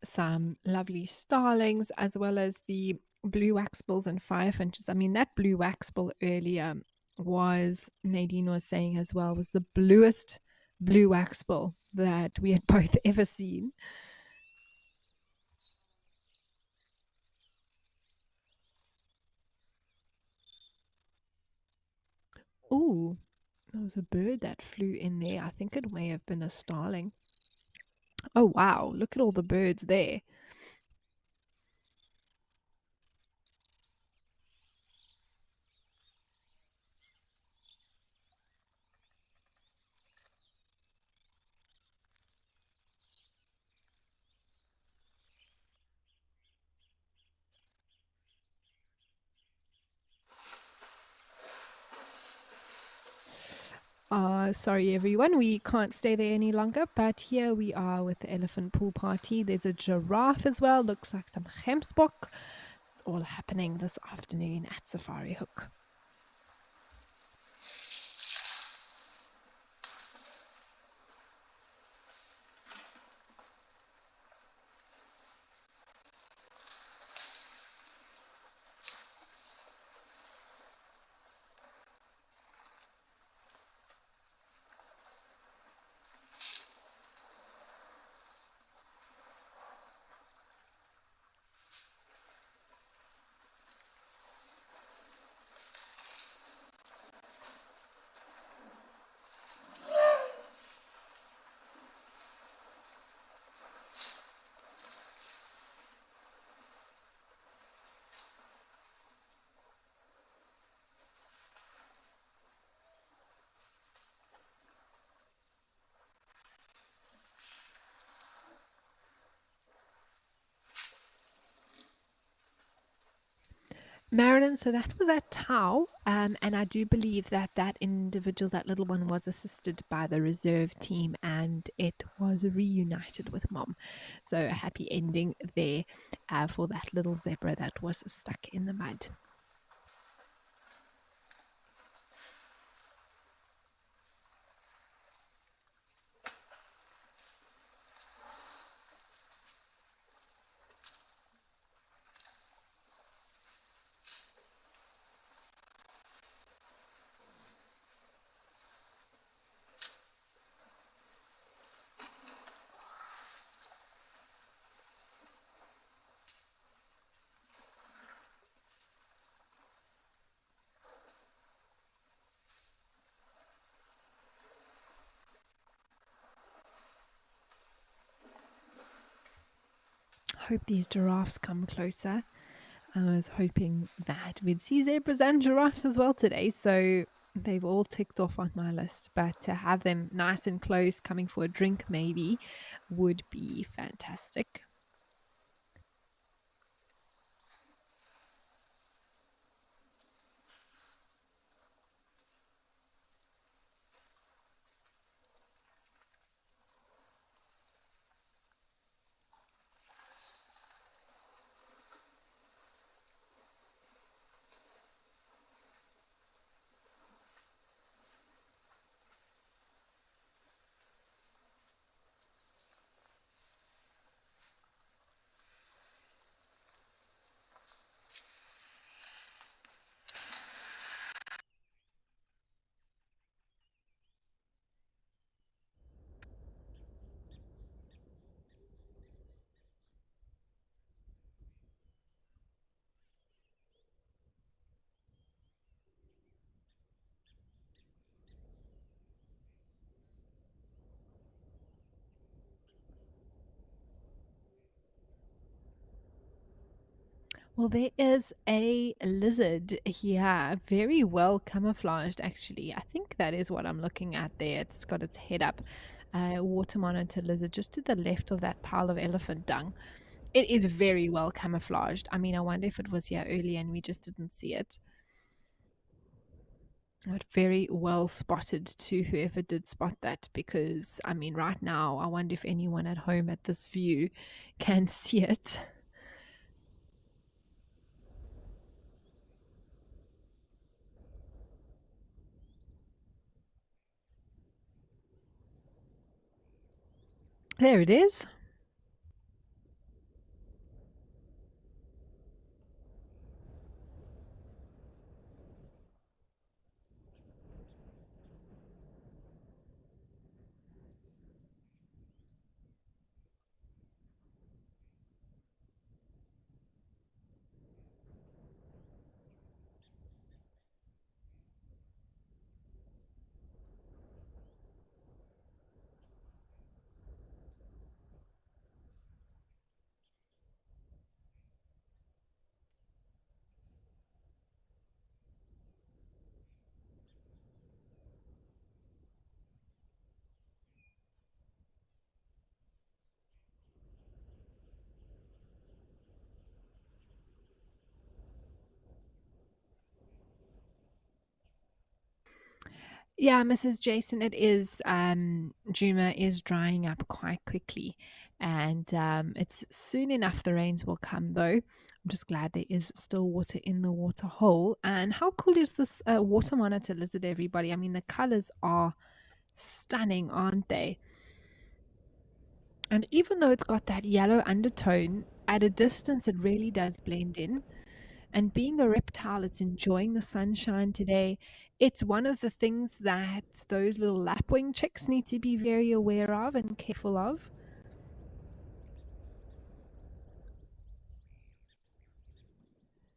some lovely starlings as well as the blue waxbills and firefinches. I mean, that blue waxbill earlier was, Nadine was saying as well, was the bluest blue waxbill that we had both ever seen. Oh, there was a bird that flew in there. I think it may have been a starling. Oh, wow. Look at all the birds there. Sorry everyone, we can't stay there any longer, but here we are with the elephant pool party. There's a giraffe as well, looks like some gemsbok. It's all happening this afternoon at Safari Hook. Marilyn, so that was at Tau, and I do believe that that individual, that little one, was assisted by the reserve team, and it was reunited with mom. So a happy ending there for that little zebra that was stuck in the mud. Hope these giraffes come closer. I was hoping that we'd see zebras and giraffes as well today, so they've all ticked off on my list. But to have them nice and close, coming for a drink maybe, would be fantastic. Well, there is a lizard here, very well camouflaged, actually. I think that is what I'm looking at there. It's got its head up. Water monitor lizard just to the left of that pile of elephant dung. It is very well camouflaged. I mean, I wonder if it was here earlier and we just didn't see it. But very well spotted to whoever did spot that, because I mean, right now, I wonder if anyone at home at this view can see it. There it is. Yeah, Mrs. Jason, it is. Juma is drying up quite quickly, and it's soon enough. The rains will come, though. I'm just glad there is still water in the water hole. And how cool is this water monitor lizard, everybody? I mean, the colors are stunning, aren't they? And even though it's got that yellow undertone, at a distance, it really does blend in. And being a reptile, it's enjoying the sunshine today. It's one of the things that those little lapwing chicks need to be very aware of and careful of.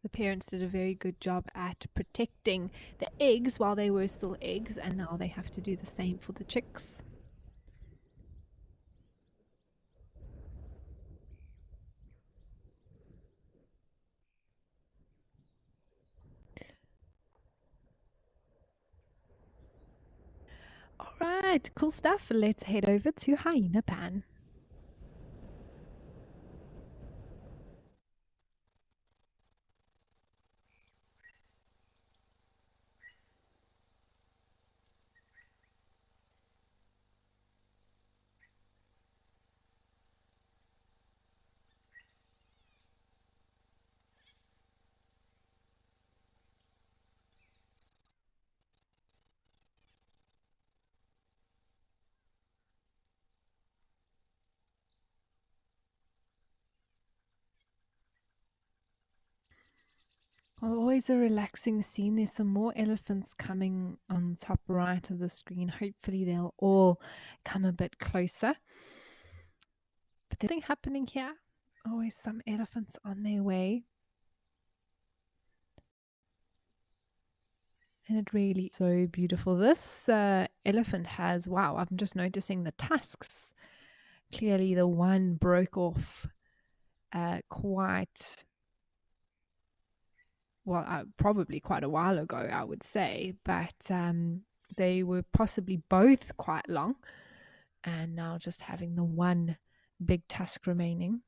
The parents did a very good job at protecting the eggs while they were still eggs, and now they have to do the same for the chicks. All right, cool stuff. Let's head over to Hyena Pan. Well, always a relaxing scene. There's some more elephants coming on the top right of the screen. Hopefully, they'll all come a bit closer. But there's nothing happening here. Always some elephants on their way. And it really is so beautiful. This elephant has, wow, I'm just noticing the tusks. Clearly, the one broke off quite well, probably quite a while ago, I would say, but they were possibly both quite long, and now just having the one big tusk remaining.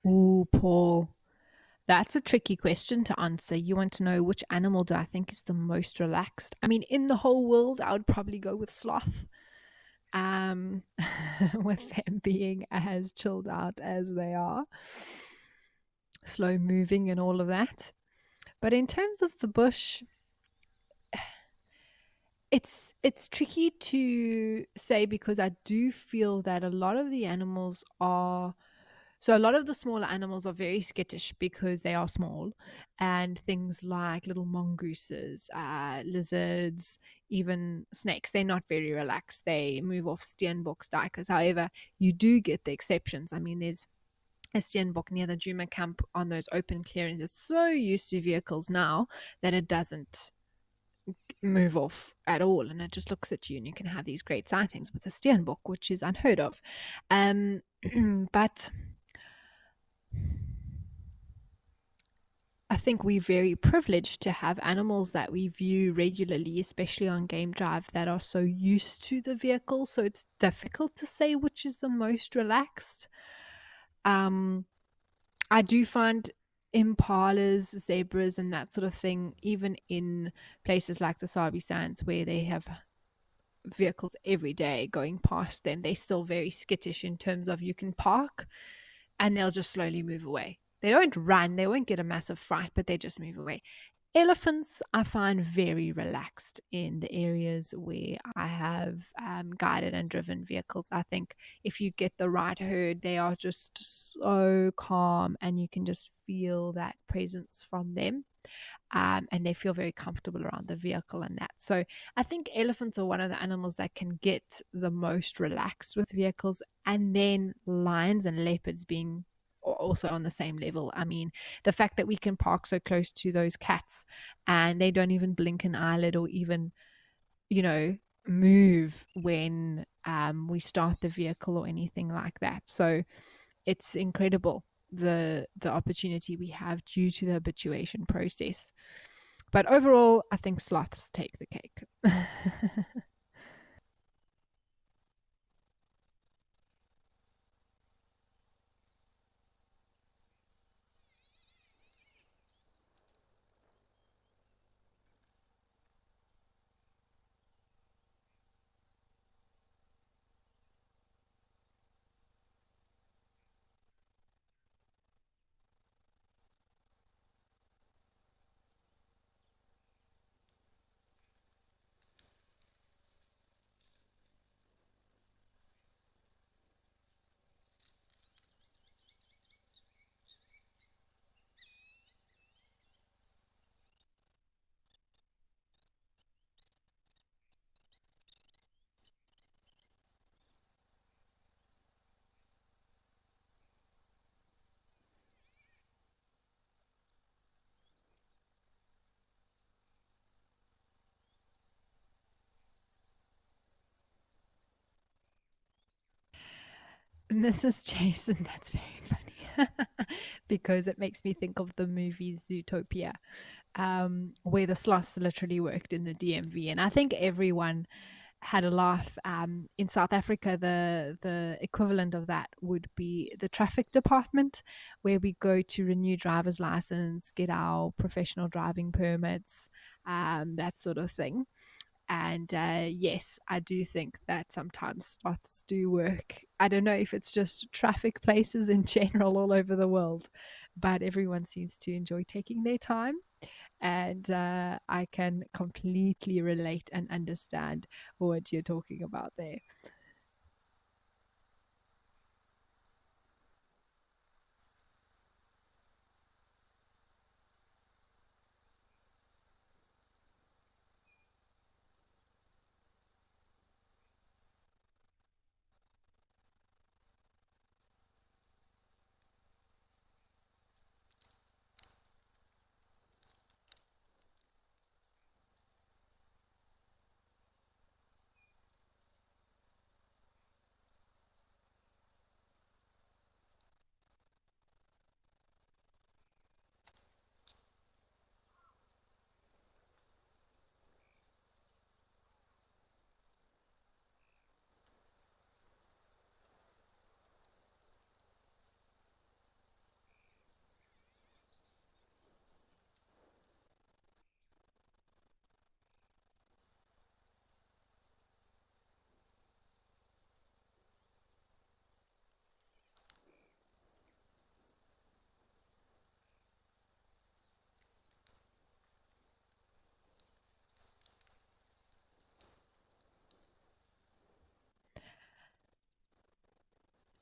Ooh, Paul, that's a tricky question to answer. You want to know which animal do I think is the most relaxed? I mean, in the whole world, I would probably go with sloth. Um, with them being as chilled out as they are, slow moving and all of that. But in terms of the bush, it's tricky to say because I do feel that a lot of the animals are So a lot of the smaller animals are very skittish because they are small, and things like little mongooses, lizards, even snakes, they're not very relaxed. They move off steenboks duikers. However, you do get the exceptions. I mean, there's a steenbok near the Juma camp on those open clearings. It's so used to vehicles now that it doesn't move off at all, and it just looks at you, and you can have these great sightings with a steenbok, which is unheard of. Um, but I think we're very privileged to have animals that we view regularly, especially on Game Drive, that are so used to the vehicle. So it's difficult to say which is the most relaxed. Um, I do find impalas, zebras, and that sort of thing, even in places like the Sabi Sands where they have vehicles every day going past them, they're still very skittish in terms of you can park and they'll just slowly move away. They don't run, they won't get a massive fright, but they just move away. Elephants, I find very relaxed in the areas where I have guided and driven vehicles. I think if you get the right herd, they are just so calm and you can just feel that presence from them. And they feel very comfortable around the vehicle and that. So I think elephants are one of the animals that can get the most relaxed with vehicles, and then lions and leopards being also on the same level. I mean, the fact that we can park so close to those cats and they don't even blink an eyelid or even, you know, move when we start the vehicle or anything like that. So it's incredible the opportunity we have due to the habituation process. But overall, I think sloths take the cake. Mrs. Jason, that's very funny because it makes me think of the movie Zootopia, where the sloths literally worked in the DMV, and I think everyone had a laugh. In South Africa, the equivalent of that would be the traffic department, where we go to renew driver's license, get our professional driving permits, that sort of thing. And yes, I do think that sometimes sloths do work. I don't know if it's just traffic places in general all over the world, but everyone seems to enjoy taking their time. And I can completely relate and understand what you're talking about there.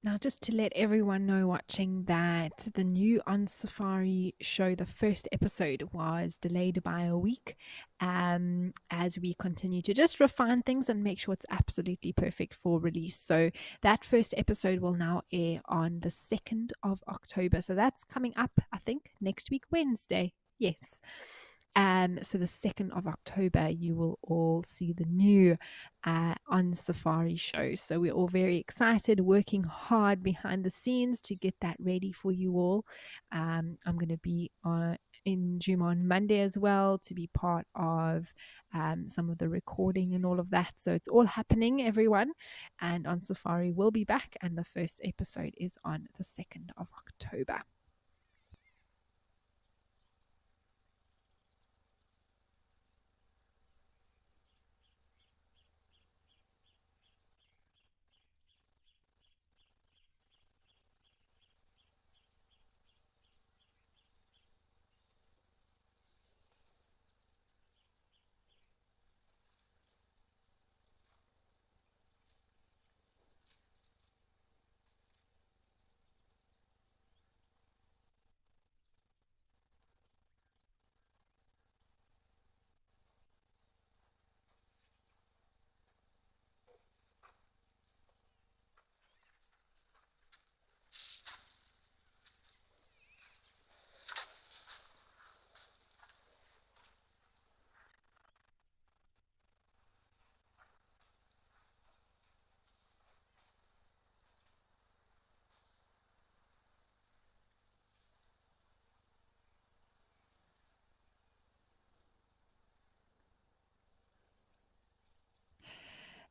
Now, just to let everyone know watching that the new On Safari show, the first episode was delayed by a week as we continue to just refine things and make sure it's absolutely perfect for release. So, that first episode will now air on the 2nd of October. So, that's coming up, I think, next week, Wednesday. Yes. So the 2nd of October, you will all see the new On Safari show. So we're all very excited, working hard behind the scenes to get that ready for you all. I'm going to be in Juma on Monday as well to be part of some of the recording and all of that. So it's all happening, everyone. And On Safari will be back, and the first episode is on the 2nd of October.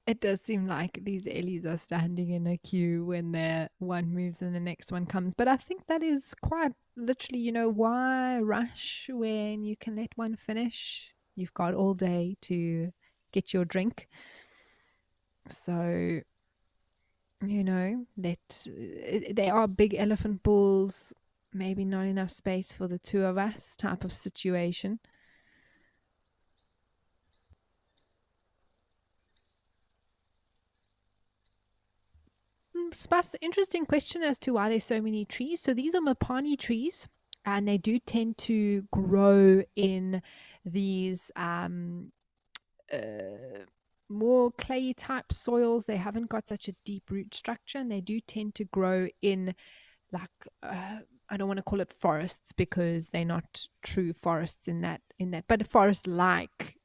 It does seem like these Ellies are standing in a queue when the one moves and the next one comes. But I think that is quite literally, why rush when you can let one finish? You've got all day to get your drink. So, they are big elephant bulls, maybe not enough space for the two of us type of situation. Spas, interesting question as to why there's so many trees. So these are Mapani trees, and they do tend to grow in these more clay type soils. They haven't got such a deep root structure, and they do tend to grow in like I don't want to call it forests because they're not true forests in that, but a forest like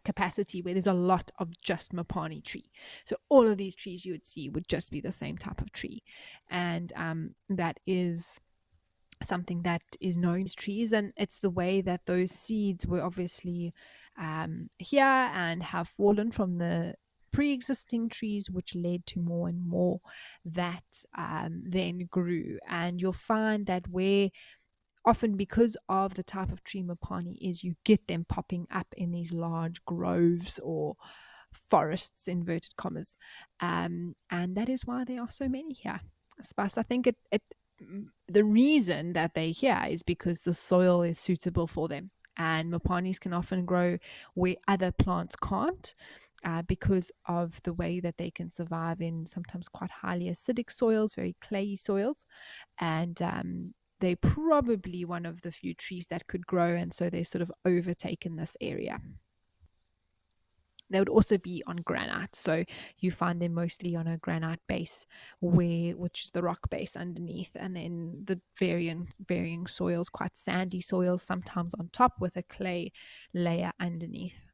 capacity where there's a lot of just Mapani tree. So all of these trees you would see would just be the same type of tree, and that is something that is known as trees, and it's the way that those seeds were obviously here and have fallen from the pre-existing trees, which led to more and more that then grew. And you'll find that where often because of the type of tree Mapani is, you get them popping up in these large groves or forests, inverted commas, and that is why there are so many here. Spas, I think the reason that they're here is because the soil is suitable for them, and Mapanis can often grow where other plants can't. Because of the way that they can survive in sometimes quite highly acidic soils, very clayey soils, and they're probably one of the few trees that could grow, and so they're sort of overtaken this area. They would also be on granite, so you find them mostly on a granite base, which is the rock base underneath, and then the varying soils, quite sandy soils, sometimes on top with a clay layer underneath.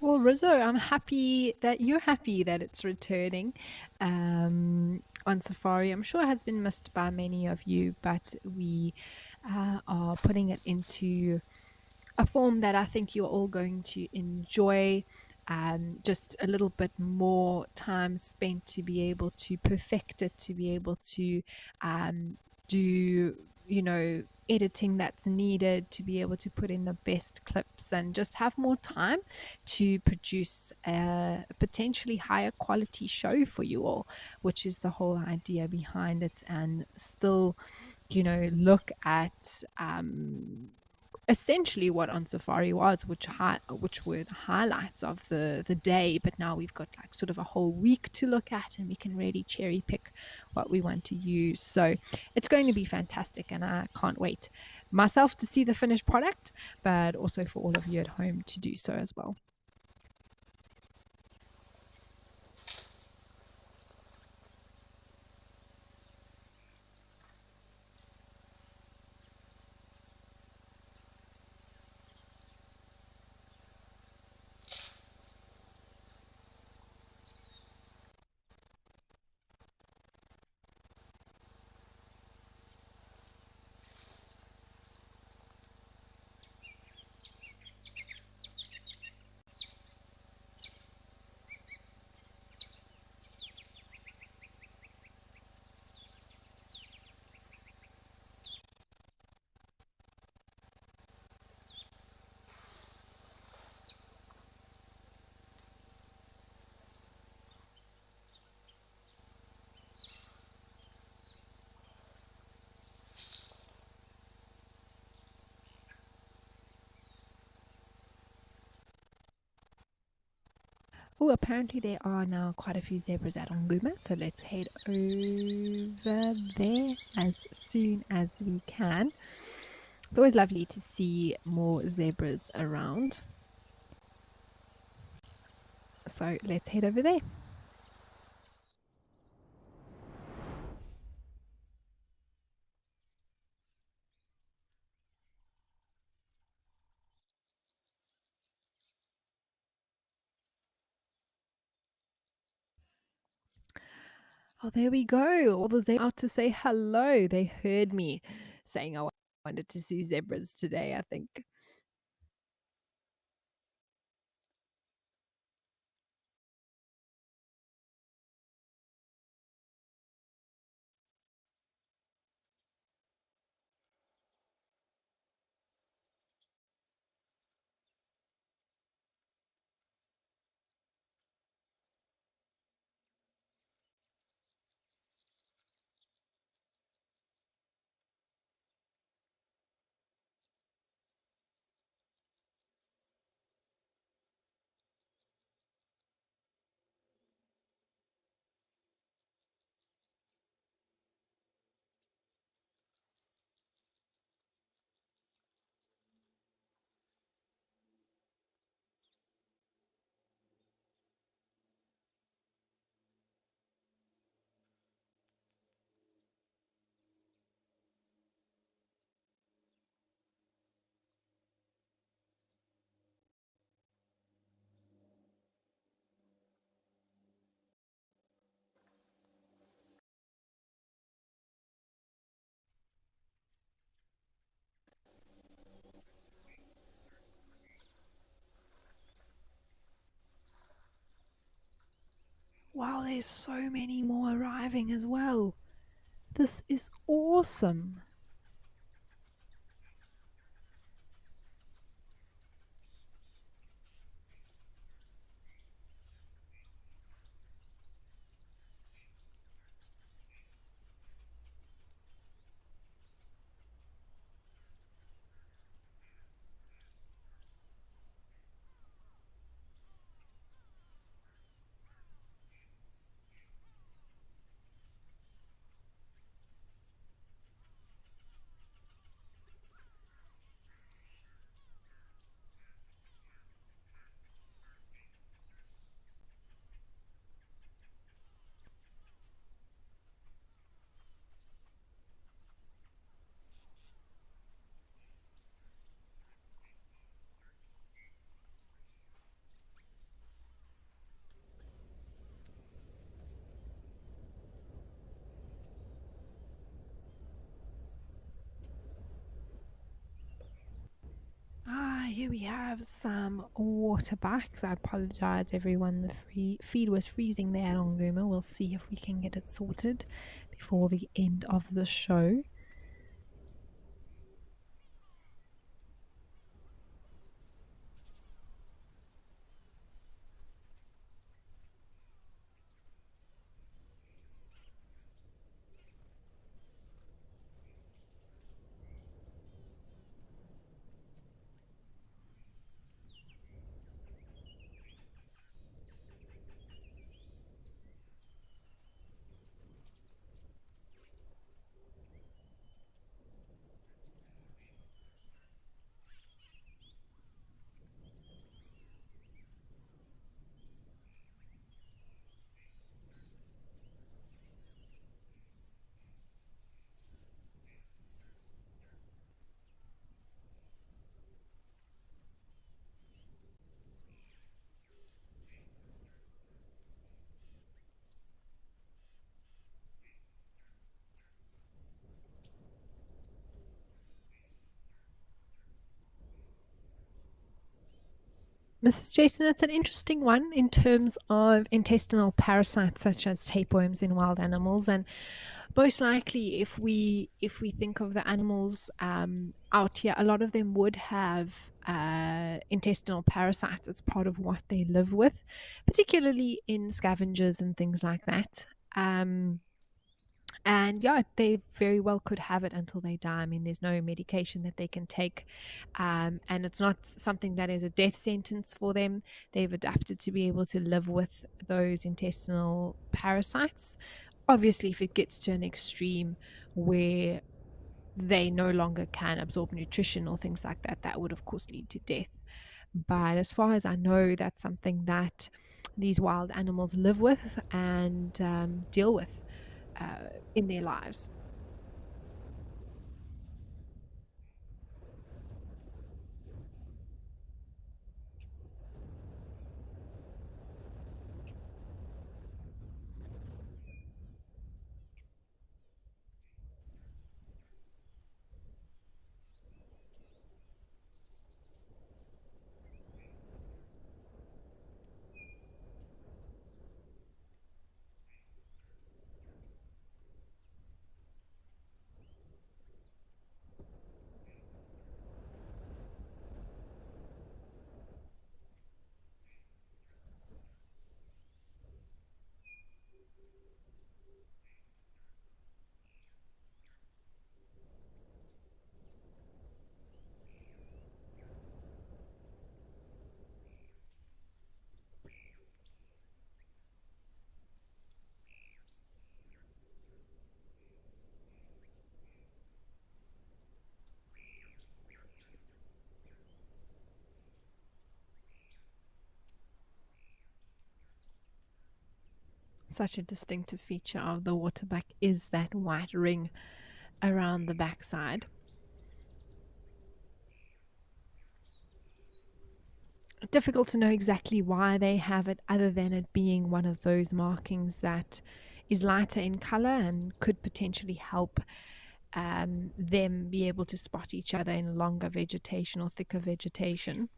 Well, Rizzo, I'm happy that you're happy that it's returning on Safari. I'm sure it has been missed by many of you, but we are putting it into a form that I think you're all going to enjoy. Just a little bit more time spent to be able to perfect it, to be able to do, editing that's needed, to be able to put in the best clips and just have more time to produce a potentially higher quality show for you all, which is the whole idea behind it, and still, look at essentially what on Safari was, which were the highlights of the day. But now we've got like sort of a whole week to look at, and we can really cherry pick what we want to use. So it's going to be fantastic, and I can't wait myself to see the finished product, but also for all of you at home to do so as well. Oh, apparently there are now quite a few zebras at Onguma, so let's head over there as soon as we can. It's always lovely to see more zebras around. So let's head over there. Oh, there we go. All the zebras out to say hello. They heard me saying I wanted to see zebras today, I think. Wow, there's so many more arriving as well. This is awesome. here we have some water backs. I apologize, everyone. The feed was freezing there on Guma. We'll see if we can get it sorted before the end of the show. Mrs. Jason, that's an interesting one in terms of intestinal parasites such as tapeworms in wild animals, and most likely, if we think of the animals out here, a lot of them would have intestinal parasites as part of what they live with, particularly in scavengers and things like that. And yeah, they very well could have it until they die. I mean, there's no medication that they can take, and it's not something that is a death sentence for them. They've adapted to be able to live with those intestinal parasites. Obviously, if it gets to an extreme where they no longer can absorb nutrition or things like that, that would of course lead to death. But as far as I know, that's something that these wild animals live with and deal with in their lives. Such a distinctive feature of the waterbuck is that white ring around the backside. Difficult to know exactly why they have it, other than it being one of those markings that is lighter in color and could potentially help them be able to spot each other in longer vegetation or thicker vegetation.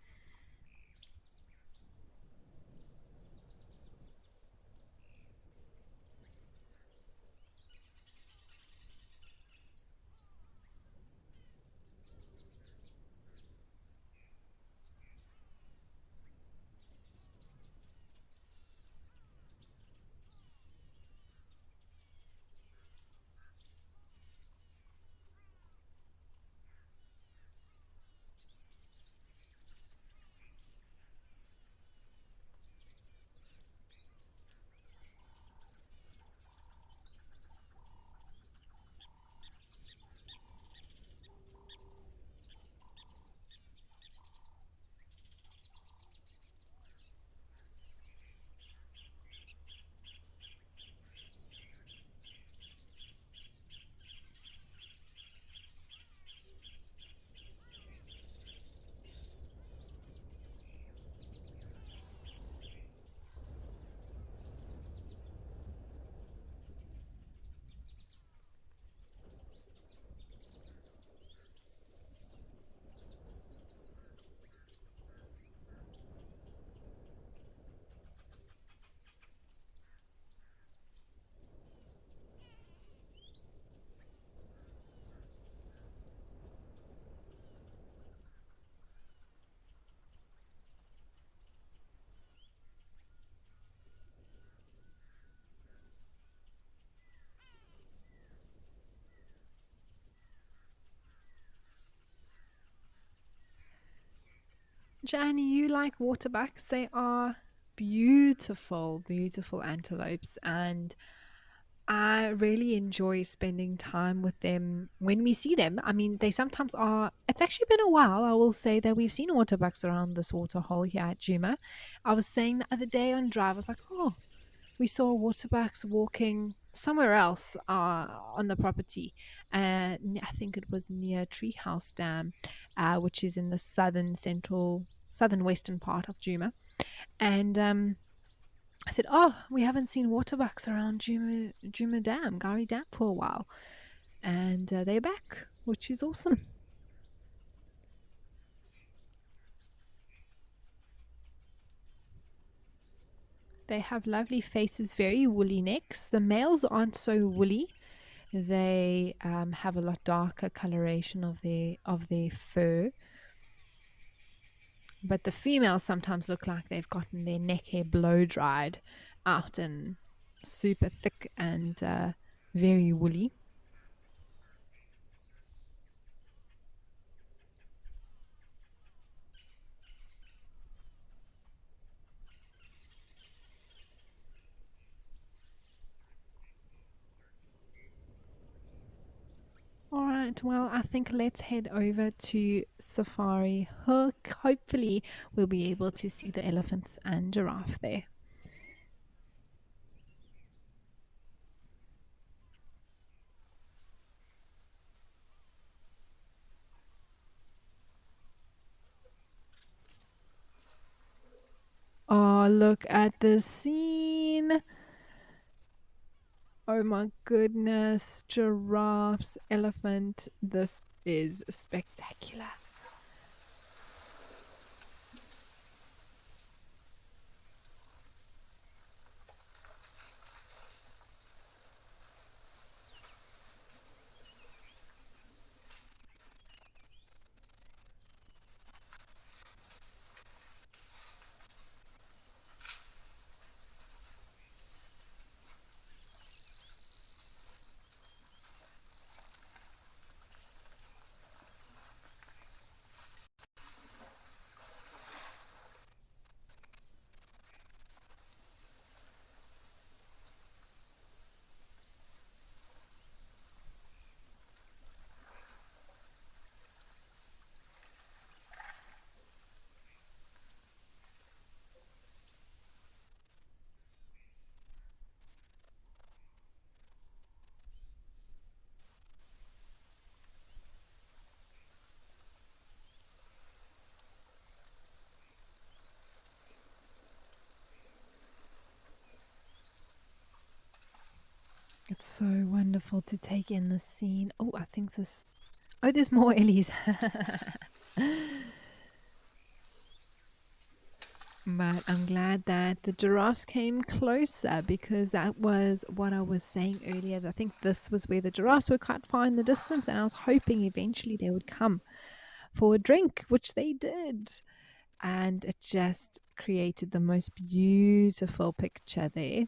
Jan, you like waterbucks? They are beautiful, beautiful antelopes, and I really enjoy spending time with them when we see them. I mean, they sometimes are. It's actually been a while, I will say, that we've seen waterbucks around this waterhole here at Juma. I was saying the other day on drive, I was like, oh, we saw waterbucks walking somewhere else on the property. I think it was near Treehouse Dam, which is in the southern western part of Juma. And I said, "Oh, we haven't seen waterbucks around Juma Dam, Gari Dam for a while, and they're back, which is awesome." They have lovely faces, very woolly necks. The males aren't so woolly. They have a lot darker coloration of their fur, but the females sometimes look like they've gotten their neck hair blow dried out and super thick and very woolly. All right, well, I think let's head over to Safari Hook. Hopefully, we'll be able to see the elephants and giraffe there. Oh, look at the scene. Oh my goodness. Giraffes, elephant. This is spectacular. It's so wonderful to take in the scene. Oh, I think this. Oh, there's more Ellies. But I'm glad that the giraffes came closer because that was what I was saying earlier. I think this was where the giraffes were quite far in the distance, and I was hoping eventually they would come for a drink, which they did. And it just created the most beautiful picture there.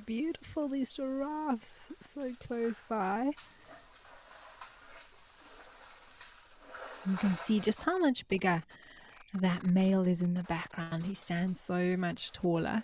beautiful, these giraffes so close by. You can see just how much bigger that male is in the background. He stands so much taller.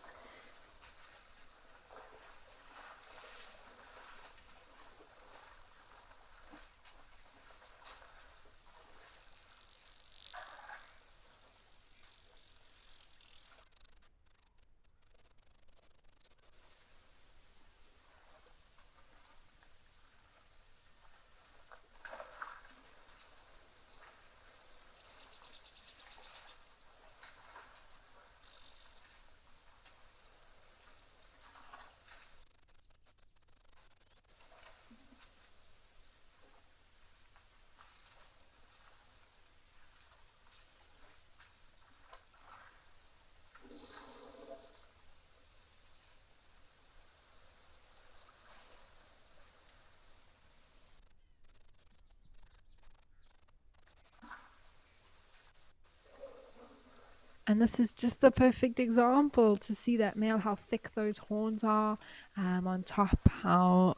And this is just the perfect example to see that male, how thick those horns are on top, how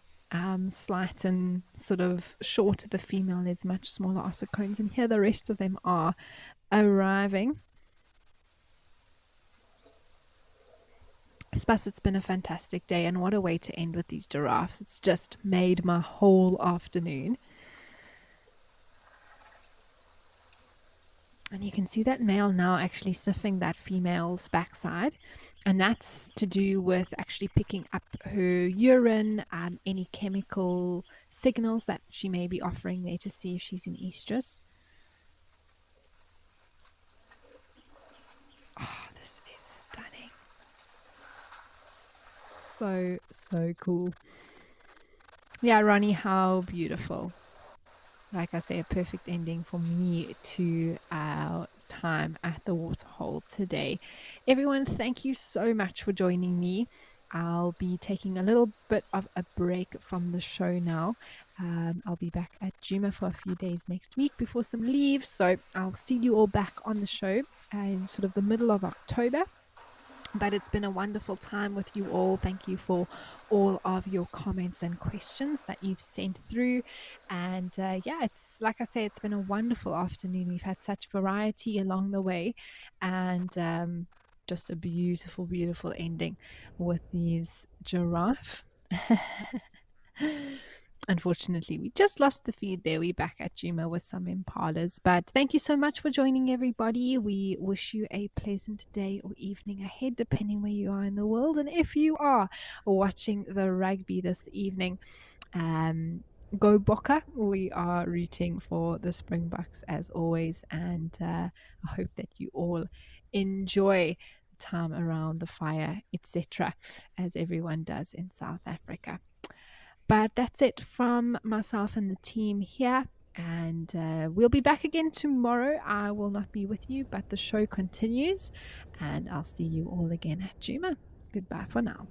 slight and sort of short the female is, much smaller ossicones. And here the rest of them are arriving. Spas, it's been a fantastic day, and what a way to end with these giraffes. It's just made my whole afternoon. And you can see that male now actually sniffing that female's backside. And that's to do with actually picking up her urine, any chemical signals that she may be offering there to see if she's in estrus. Oh, this is stunning. So cool. Yeah, Ronnie, how beautiful. Like I say, a perfect ending for me to our time at the waterhole today. Everyone, thank you so much for joining me. I'll be taking a little bit of a break from the show now. I'll be back at Juma for a few days next week before some leave. So I'll see you all back on the show in sort of the middle of October. But it's been a wonderful time with you all. Thank you for all of your comments and questions that you've sent through. And yeah, it's like I say, it's been a wonderful afternoon. We've had such variety along the way, and just a beautiful, beautiful ending with these giraffe. Unfortunately, we just lost the feed there. We're back at Juma with some impalas. But thank you so much for joining, everybody. We wish you a pleasant day or evening ahead, depending where you are in the world. And if you are watching the rugby this evening, go Bokke. We are rooting for the Springboks as always. And I hope that you all enjoy the time around the fire, etc., as everyone does in South Africa. But that's it from myself and the team here. And we'll be back again tomorrow. I will not be with you, but the show continues. And I'll see you all again at Juma. Goodbye for now.